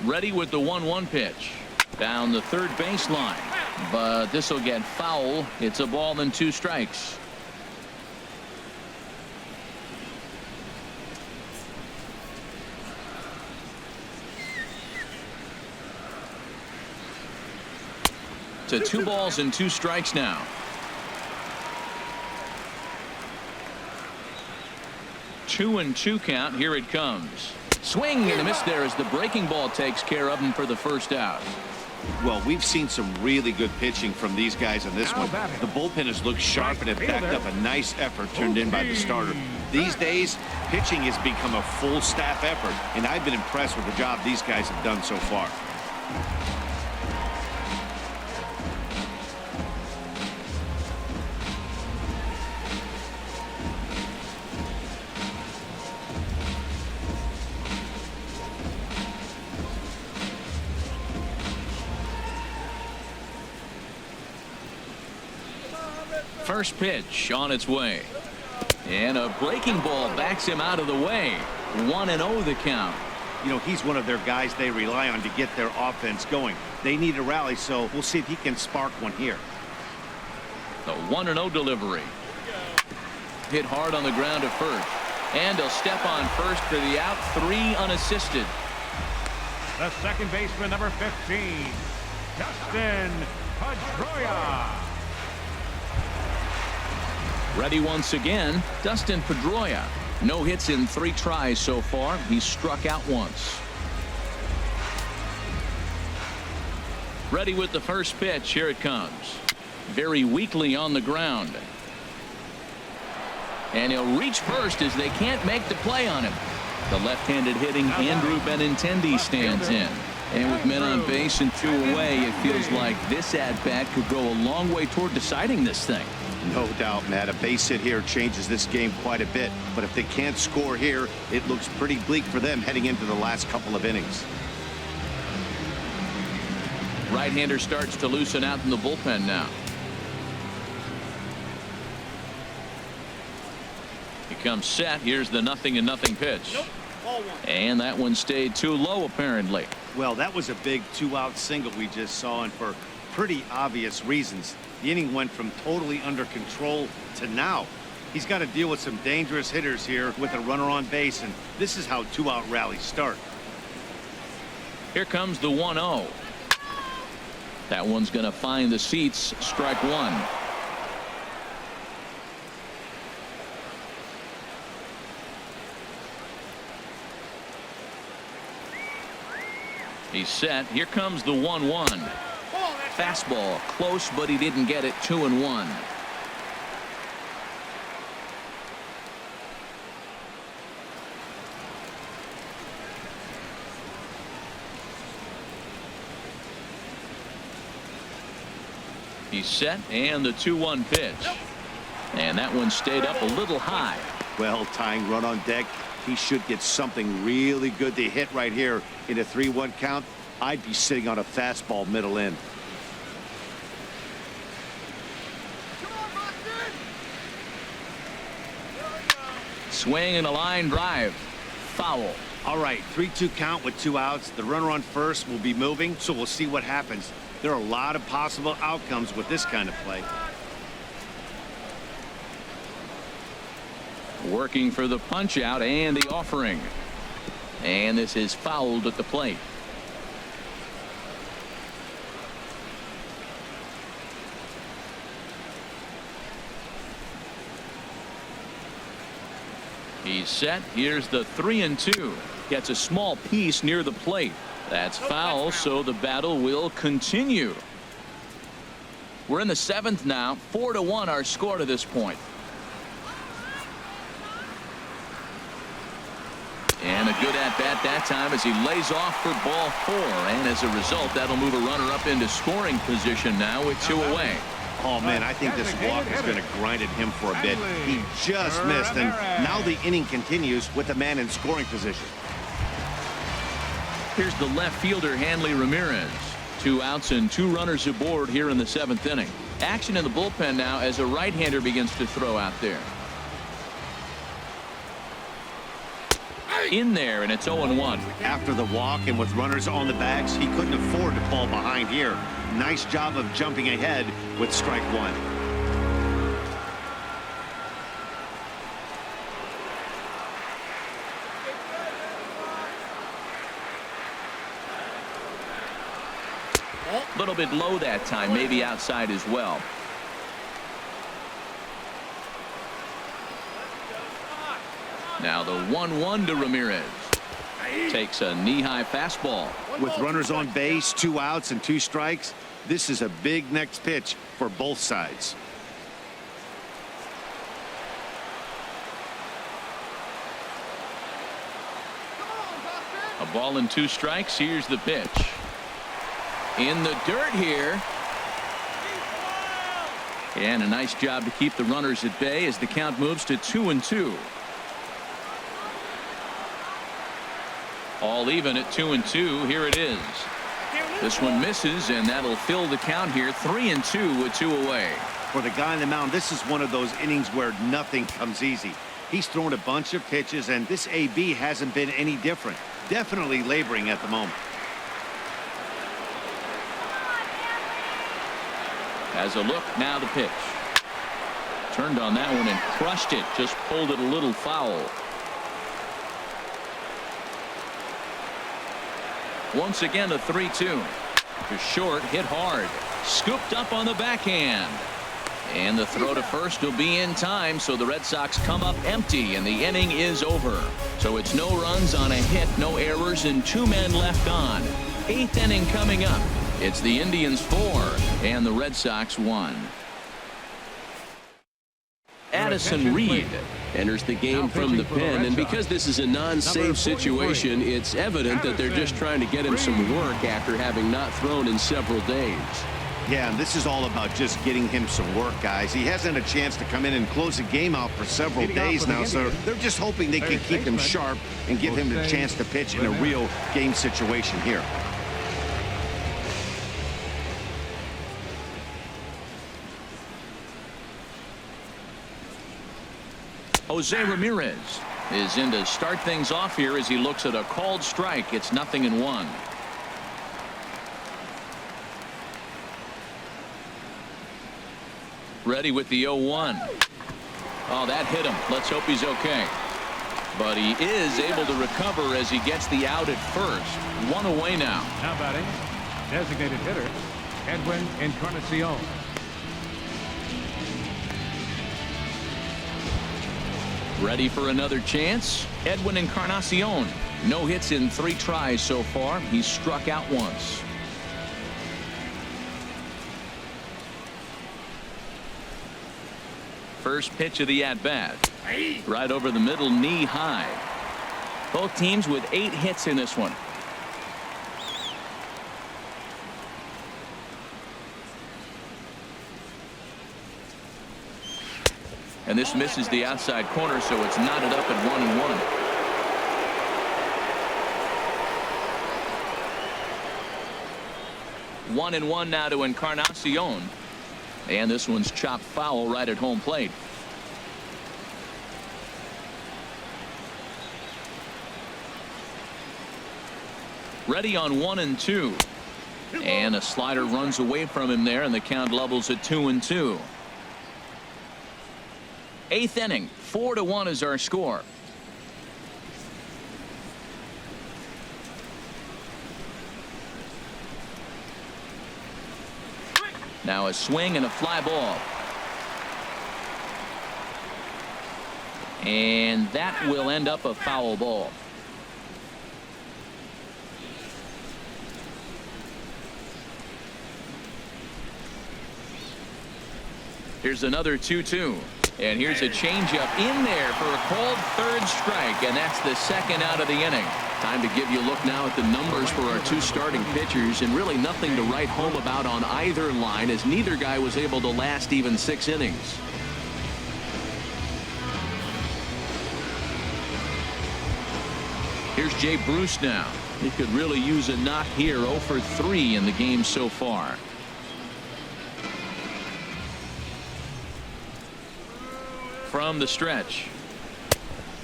Ready with the 1-1 pitch. Down the 3rd baseline. But this will get foul. It's a ball and 2 strikes. To 2 balls and 2 strikes now. 2-2 count. Here it comes. Swing and a miss there as the breaking ball takes care of him for the first out. Well, we've seen some really good pitching from these guys in this one. The bullpen has looked sharp and it backed up a nice effort turned in by the starter. These days, pitching has become a full staff effort, and I've been impressed with the job these guys have done so far. First pitch on its way. And a breaking ball backs him out of the way. 1-0 the count. You know, he's one of their guys they rely on to get their offense going. They need a rally, so we'll see if he can spark one here. The 1-0 delivery. Hit hard on the ground to first. And he'll step on first for the out. 3 unassisted. The second baseman, number 15, Dustin Pedroia. Ready once again, Dustin Pedroia. No hits in 3 tries so far. He's struck out once. Ready with the first pitch. Here it comes. Very weakly on the ground. And he'll reach first as they can't make the play on him. The left-handed hitting Andrew Benintendi stands in. And with men on base and 2 away, it feels like this at-bat could go a long way toward deciding this thing. No doubt, Matt. A base hit here changes this game quite a bit. But if they can't score here, it looks pretty bleak for them heading into the last couple of innings. Right-hander starts to loosen out in the bullpen now. He comes set. Here's the 0-0 pitch. And that one stayed too low, apparently. Well, that was a big 2-out single we just saw, and for pretty obvious reasons. The inning went from totally under control to now. He's got to deal with some dangerous hitters here with a runner on base, and this is how 2-out rallies start. Here comes the 1-0. That one's going to find the seats. Strike 1. He's set. Here comes the 1-1. Fastball close, but he didn't get it. 2-1. He's set, and the 2-1 pitch. And that one stayed up a little high. Well, tying run on deck. He should get something really good to hit right here in a 3-1 count. I'd be sitting on a fastball middle in. Swing and a line drive. Foul. All right, 3-2 count with 2 outs. The runner on first will be moving, so we'll see what happens. There are a lot of possible outcomes with this kind of play. Working for the punch out and the offering. And this is fouled at the plate. He's set. Here's the 3-2. Gets a small piece near the plate. That's foul, so the battle will continue. We're in the 7th now. 4-1 our score to this point. And a good at-bat that time as he lays off for ball 4. And as a result, that'll move a runner up into scoring position now with 2 away. Oh, man, I think this walk is going to grind at him for a bit. He just missed, and now the inning continues with a man in scoring position. Here's the left fielder, Hanley Ramirez. 2 outs and 2 runners aboard here in the 7th inning. Action in the bullpen now as a right-hander begins to throw out there. In there, and it's 0-1. After the walk and with runners on the bags, he couldn't afford to fall behind here. Nice job of jumping ahead with strike 1. A little bit low that time, maybe outside as well. Now the 1-1 to Ramirez. Takes a knee-high fastball. With runners on base, 2 outs and 2 strikes, this is a big next pitch for both sides. A ball and 2 strikes. Here's the pitch. In the dirt here. And a nice job to keep the runners at bay as the count moves to 2-2. All even at 2-2. Here it is. This one misses, and that'll fill the count here. 3-2 with 2 away. For the guy on the mound, this is one of those innings where nothing comes easy. He's thrown a bunch of pitches, and this AB hasn't been any different. Definitely laboring at the moment. As a look, now the pitch. Turned on that one and crushed it. Just pulled it a little foul. Once again, a 3-2. To short, hit hard. Scooped up on the backhand. And the throw to first will be in time, so the Red Sox come up empty, and the inning is over. So it's no runs on a hit, no errors, and 2 men left on. 8th inning coming up. It's the Indians 4 and the Red Sox 1. Addison Reed enters the game from the pen, and because this is a non-save situation, it's evident that they're just trying to get him some work after having not thrown in several days. Yeah, and this is all about just getting him some work, guys. He hasn't had a chance to come in and close the game out for several days now, so they're just hoping they can keep him sharp and give him the chance to pitch in a real game situation here. Jose Ramirez is in to start things off here as he looks at a called strike. It's 0-1. Ready with the 0-1. Oh, that hit him. Let's hope he's okay. But he is able to recover as he gets the out at first. 1 away now. Now batting, designated hitter, Edwin Encarnacion. Ready for another chance? Edwin Encarnacion. No hits in 3 tries so far. He's struck out once. First pitch of the at-bat. Right over the middle, knee high. Both teams with 8 hits in this one. And this misses the outside corner, so it's knotted up at 1-1. 1-1 now to Encarnacion. And this one's chopped foul right at home plate. Ready on 1-2. And a slider runs away from him there, and the count levels at 2-2. 8th inning, 4-1 is our score. Now a swing and a fly ball. And that will end up a foul ball. Here's another 2-2. And here's a changeup in there for a called 3rd strike, and that's the 2nd out of the inning. Time to give you a look now at the numbers for our 2 starting pitchers, and really nothing to write home about on either line, as neither guy was able to last even 6 innings. Here's Jay Bruce now. He could really use a knock here. 0 for 3 in the game so far. From the stretch.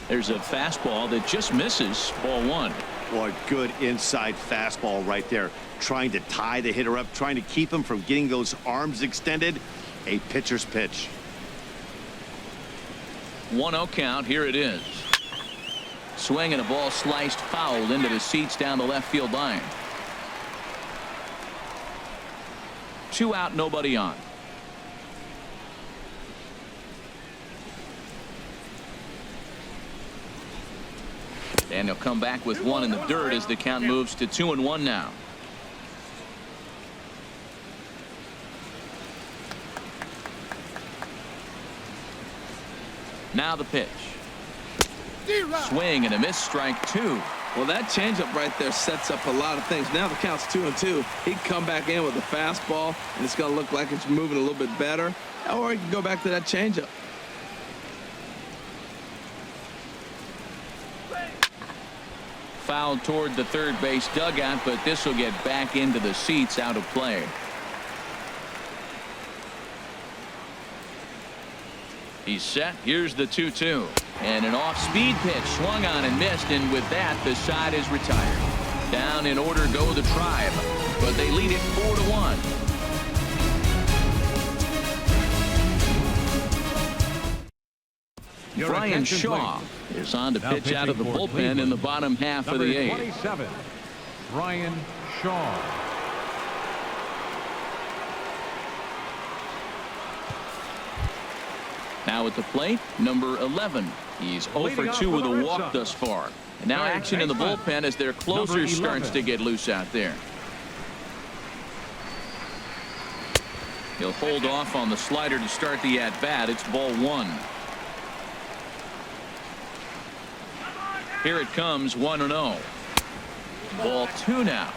There's a fastball that just misses. Ball 1. Boy, good inside fastball right there. Trying to tie the hitter up, trying to keep him from getting those arms extended. A pitcher's pitch. 1-0 count. Here it is. Swing and a ball sliced foul into the seats down the left field line. 2 out, nobody on. And he'll come back with one in the dirt as the count moves to 2-1 now. Now the pitch. Swing and a miss, strike 2. Well, that changeup right there sets up a lot of things. Now the count's 2-2. He can come back in with a fastball, and it's going to look like it's moving a little bit better. Or he can go back to that changeup. Fouled toward the third base dugout, but this will get back into the seats, out of play. He's set. Here's the 2-2. And an off-speed pitch swung on and missed, and with that, the side is retired. Down in order go the Tribe, but they lead it 4-1. Brian Shaw is on to pitch out of the bullpen in the bottom half of the 8th. 27, Brian Shaw. Now at the plate, number 11. He's 0 for 2 with a walk thus far. And now action in the bullpen as their closer starts to get loose out there. He'll hold off on the slider to start the at-bat. It's ball 1. Here it comes, 1-0. Ball 2 now.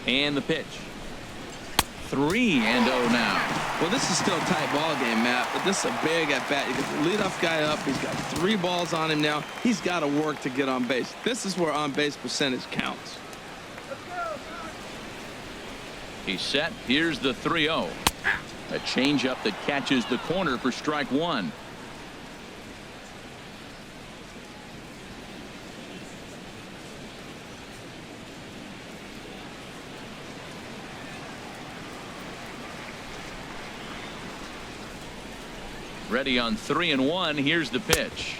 And the pitch. 3-0 now. Well, this is still a tight ball game, Matt, but this is a big at-bat. You get the leadoff guy up. He's got 3 balls on him now. He's got to work to get on base. This is where on-base percentage counts. He's set. Here's the 3-0. A changeup that catches the corner for strike 1. Ready on 3-1. Here's the pitch.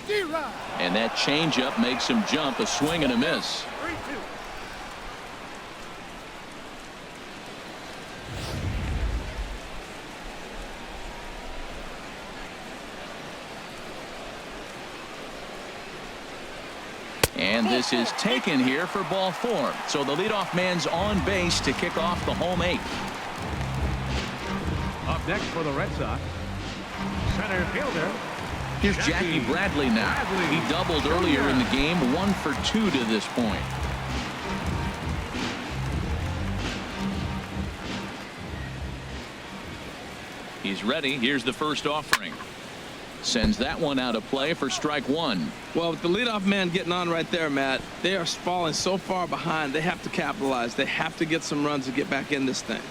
And that changeup makes him jump. A swing and a miss. And this is taken here for ball 4. So the leadoff man's on base to kick off the home 8th. Up next for the Red Sox, center fielder. Here's Jackie Bradley now. He doubled earlier in the game, 1 for 2 to this point. He's ready. Here's the first offering. Sends that one out of play for strike 1. Well, with the leadoff man getting on right there, Matt, they are falling so far behind. They have to capitalize. They have to get some runs to get back in this thing.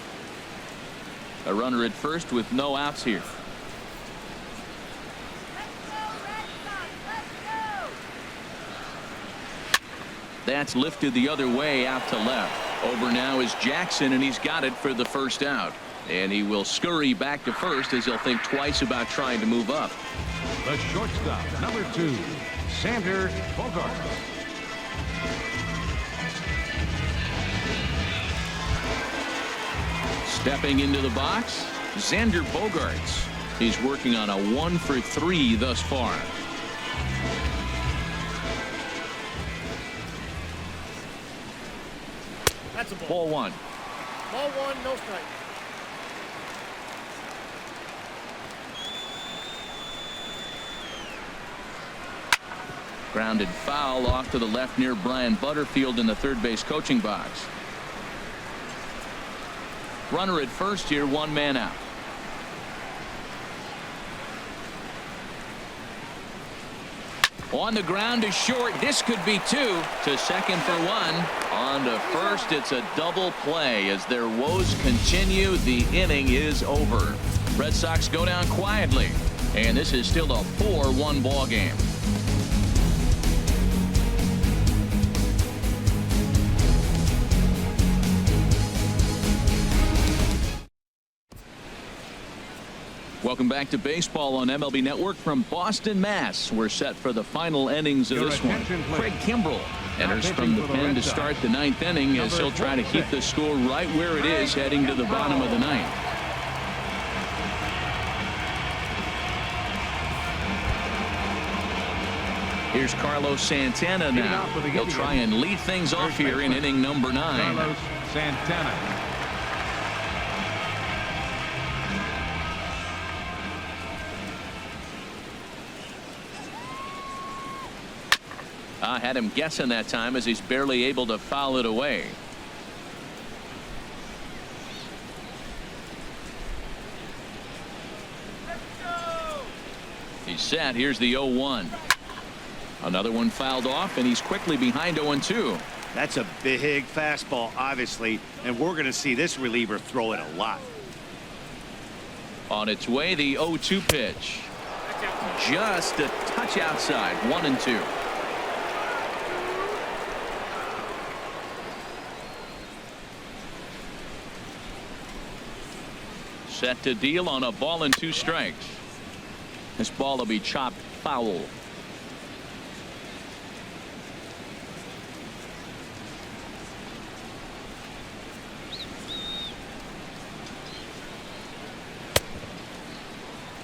A runner at first with no outs here. That's lifted the other way out to left. Over now is Jackson, and he's got it for the first out. And he will scurry back to first as he'll think twice about trying to move up. The shortstop, number 2, Xander Bogaerts. Stepping into the box, Xander Bogaerts. He's working on a 1 for 3 thus far. That's a ball. Ball 1. Ball 1, no strike. Grounded foul off to the left near Brian Butterfield in the third base coaching box. Runner at first here, 1 man out. On the ground to short. This could be 2. To second for 1. On to first. It's a double play as their woes continue. The inning is over. Red Sox go down quietly. And this is still a 4-1 ball game. Welcome back to baseball on MLB Network from Boston, Mass. We're set for the final innings of this one. Craig Kimbrell enters from the pen to start the 9th inning as he'll try to keep the score right where it is heading to the bottom of the 9th. Here's Carlos Santana now. He'll try and lead things off here in inning number 9. Carlos Santana. I had him guessing that time as he's barely able to foul it away. He's set. Here's the 0-1. Another one fouled off, and he's quickly behind 0-2. That's a big fastball, obviously, and we're going to see this reliever throw it a lot. On its way, the 0-2 pitch. Just a touch outside. 1-2. Set to deal on a ball and 2 strikes. This ball will be chopped foul.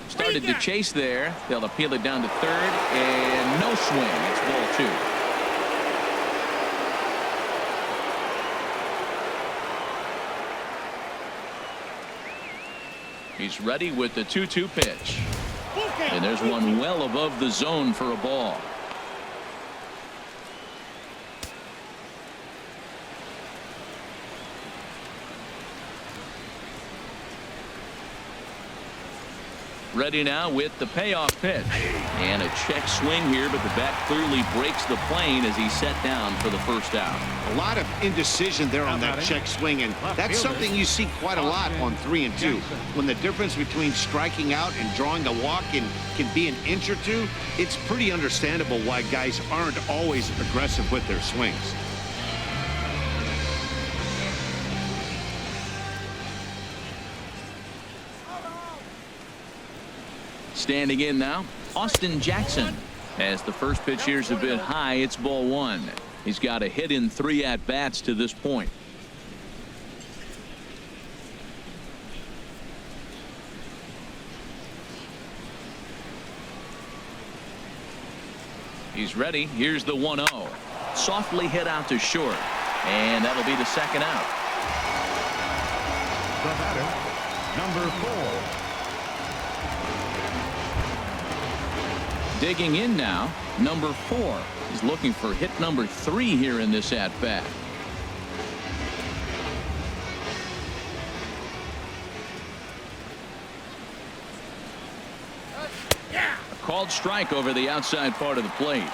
Started to chase there. They'll appeal it down to third, and no swing. It's ball 2. He's ready with the 2-2 pitch. And there's one well above the zone for a ball. Ready now with the payoff pitch. And a check swing here, but the bat clearly breaks the plane as he's set down for the first out. A lot of indecision there on that check swing, and that's something you see quite a lot on 3 and 2. When the difference between striking out and drawing a walk can be an inch or two, it's pretty understandable why guys aren't always aggressive with their swings. Standing in now, Austin Jackson. As the first pitch here's a bit high, it's ball 1. He's got a hit in 3 at-bats to this point. He's ready. Here's the 1-0. Softly hit out to short. And that'll be the second out. The batter, number 4. Digging in now, number 4. He's looking for hit number 3 here in this at-bat. A called strike over the outside part of the plate.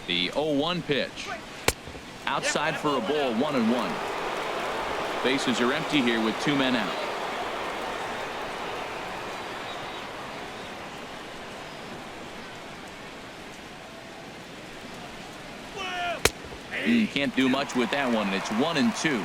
The 0-1 pitch. Outside for a ball, 1-1. Bases are empty here with 2 men out. Can't do much with that one. It's 1-2.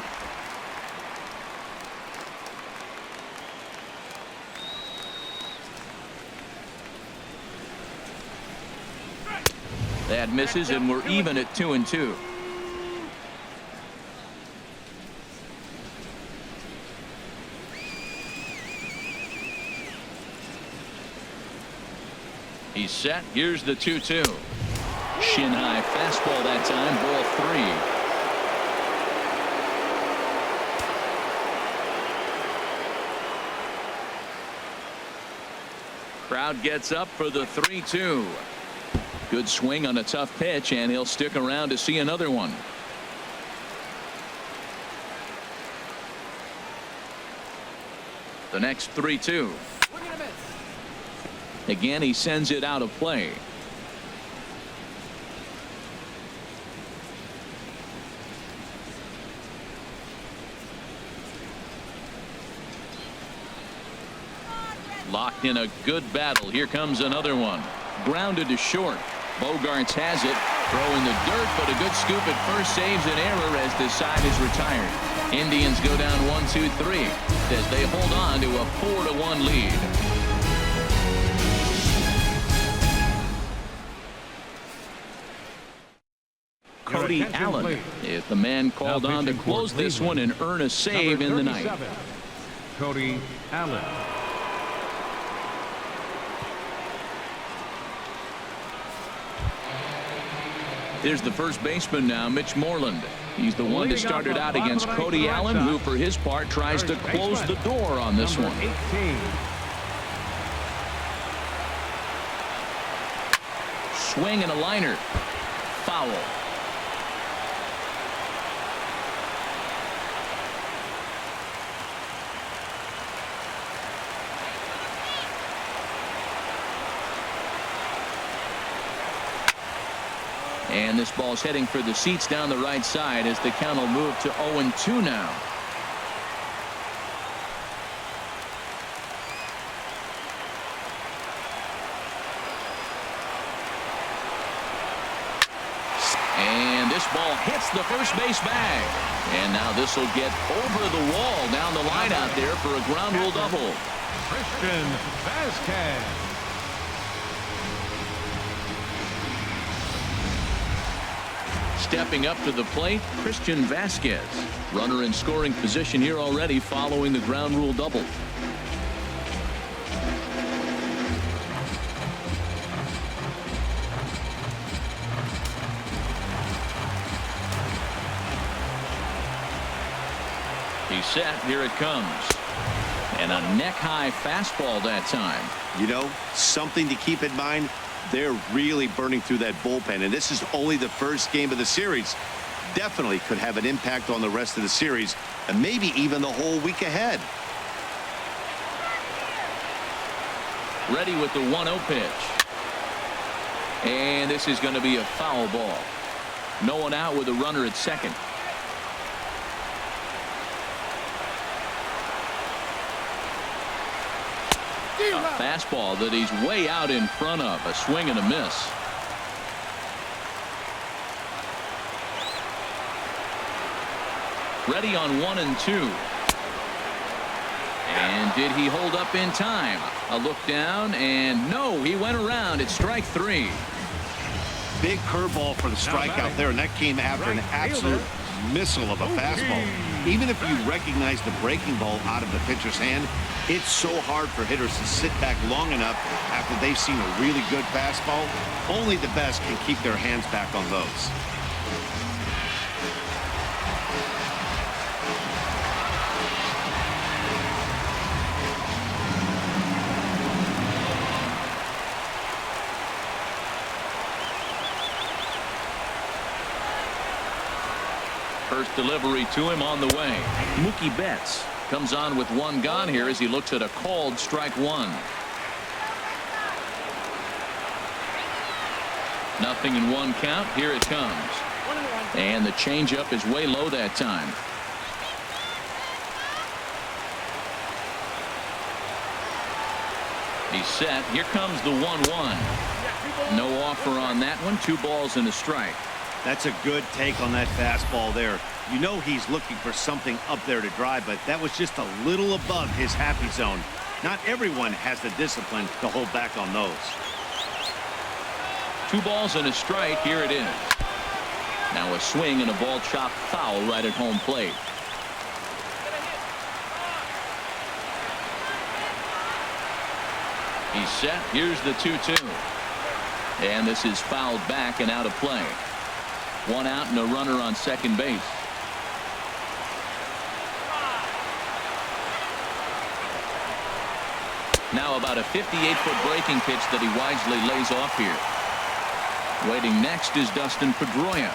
That misses, and we're even at 2-2. He's set. Here's the 2-2. Shin high fastball that time. Ball 3. Crowd gets up for the 3-2. Good swing on a tough pitch, and he'll stick around to see another one. The next 3-2. Again, he sends it out of play. Locked in a good battle. Here comes another one. Grounded to short. Bogarts has it. Throw in the dirt, but a good scoop at first saves an error as the side is retired. Indians go down 1-2-3 as they hold on to a 4-1 lead. Cody Allen is the man called on to close this one and earn a save in the ninth. Cody Allen. There's the first baseman now, Mitch Moreland. He's the one that started out against Cody Allen, who for his part tries to close the door on this one. 18. Swing and a liner. Foul. And this ball's heading for the seats down the right side as the count will move to 0-2 now. And this ball hits the first base bag. And now this will get over the wall down the line out there for a ground rule double. Christian Vasquez. Stepping up to the plate, Christian Vasquez. Runner in scoring position here already following the ground rule double. He's set. Here it comes. And a neck-high fastball that time. You know, something to keep in mind. They're really burning through that bullpen, and this is only the first game of the series. Definitely could have an impact on the rest of the series, and maybe even the whole week ahead. Ready with the 1-0 pitch. And this is going to be a foul ball. No one out with a runner at second. A fastball that he's way out in front of. A swing and a miss. Ready on 1-2. And did he hold up in time? A look down, and no, he went around. It's strike 3. Big curveball for the strikeout there, and that came after an absolute missile of a fastball. Even if you recognize the breaking ball out of the pitcher's hand, it's so hard for hitters to sit back long enough after they've seen a really good fastball. Only the best can keep their hands back on those. First delivery to him on the way. Mookie Betts comes on with one gone here as he looks at a called strike 1. Nothing in 1 count. Here it comes. And the changeup is way low that time. He's set. Here comes the 1-1. No offer on that one. 2 balls and a strike. That's a good take on that fastball there. You know he's looking for something up there to drive, but that was just a little above his happy zone. Not everyone has the discipline to hold back on those. 2 balls and a strike. Here it is. Now a swing and a ball chopped foul right at home plate. He's set. Here's the 2-2. And this is fouled back and out of play. 1 out and a runner on second base. Now about a 58-foot breaking pitch that he wisely lays off here. Waiting next is Dustin Pedroia.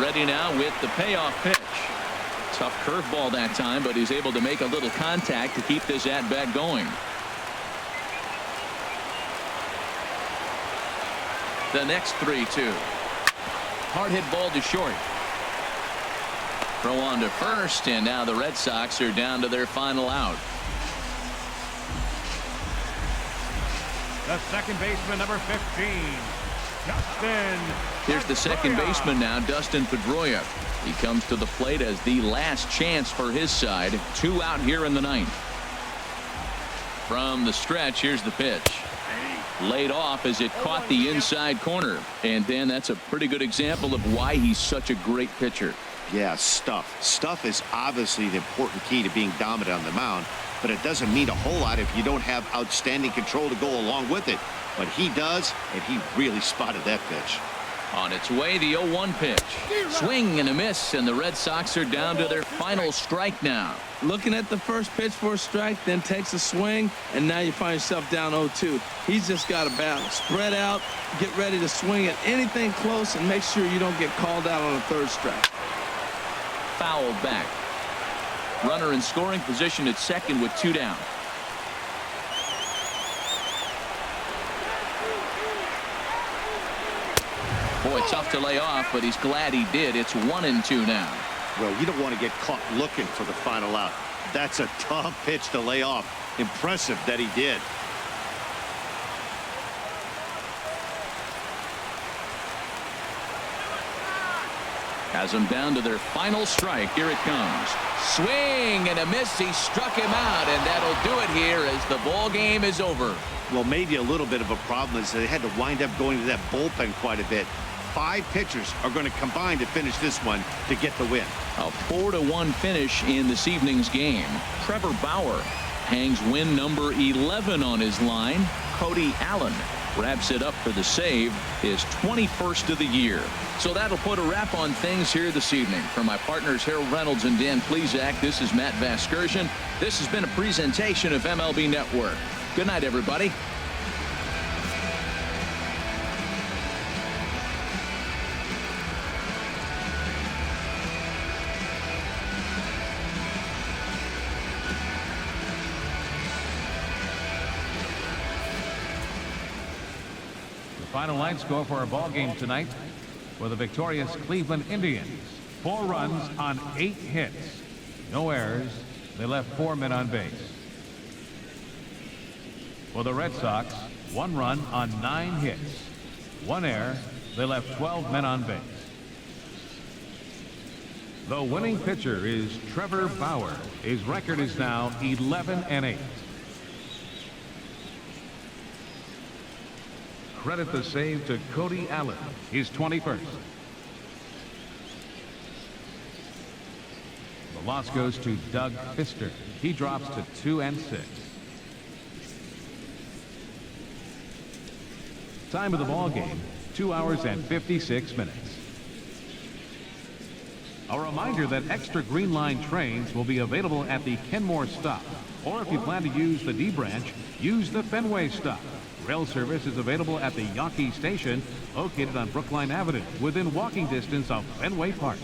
Ready now with the payoff pitch. Tough curveball that time, but he's able to make a little contact to keep this at-bat going. The next 3-2. Hard hit ball to short. Throw on to first, and now the Red Sox are down to their final out. The second baseman, number 15, Dustin. Here's the second Pedroia. baseman now, Dustin Pedroia. He comes to the plate as the last chance for his side. 2 out here in the 9th. From the stretch, here's the pitch. Laid off as it caught the inside corner. And Dan, that's a pretty good example of why he's such a great pitcher. Yeah, stuff. Stuff is obviously the important key to being dominant on the mound, but it doesn't mean a whole lot if you don't have outstanding control to go along with it. But he does, and he really spotted that pitch. On its way, the 0-1 pitch. Swing and a miss, and the Red Sox are down to their final strike now. Looking at the first pitch for a strike, then takes a swing, and now you find yourself down 0-2. He's just got to battle. Spread out, get ready to swing at anything close, and make sure you don't get called out on a third strike. Fouled back. Runner in scoring position at second with 2 down. Boy, tough to lay off, but he's glad he did. It's 1-2 now. Well, you don't want to get caught looking for the final out. That's a tough pitch to lay off. Impressive that he did. Has them down to their final strike. Here it comes. Swing and a miss. He struck him out, and that'll do it here as the ball game is over. Well, maybe a little bit of a problem is they had to wind up going to that bullpen quite a bit. 5 pitchers are going to combine to finish this one to get the win. A 4-1 finish in this evening's game. Trevor Bauer hangs win number 11 on his line. Cody Allen wraps it up for the save, his 21st of the year. So that'll put a wrap on things here this evening. For my partners Harold Reynolds and Dan Plesac, this is Matt Vasgersian. This has been a presentation of MLB Network. Good night, everybody. Final line score for our ball game tonight for the victorious Cleveland Indians. 4 runs on 8 hits. No errors. They left 4 men on base. For the Red Sox, 1 run on 9 hits. 1 error. They left 12 men on base. The winning pitcher is Trevor Bauer. His record is now 11-8. Credit the save to Cody Allen, his 21st. The loss goes to Doug Fister. He drops to 2-6. Time of the ball game, 2 hours and 56 minutes. A reminder that extra Green Line trains will be available at the Kenmore stop. Or if you plan to use the D branch, use the Fenway stop. Rail service is available at the Yawkey Station, located on Brookline Avenue, within walking distance of Fenway Park.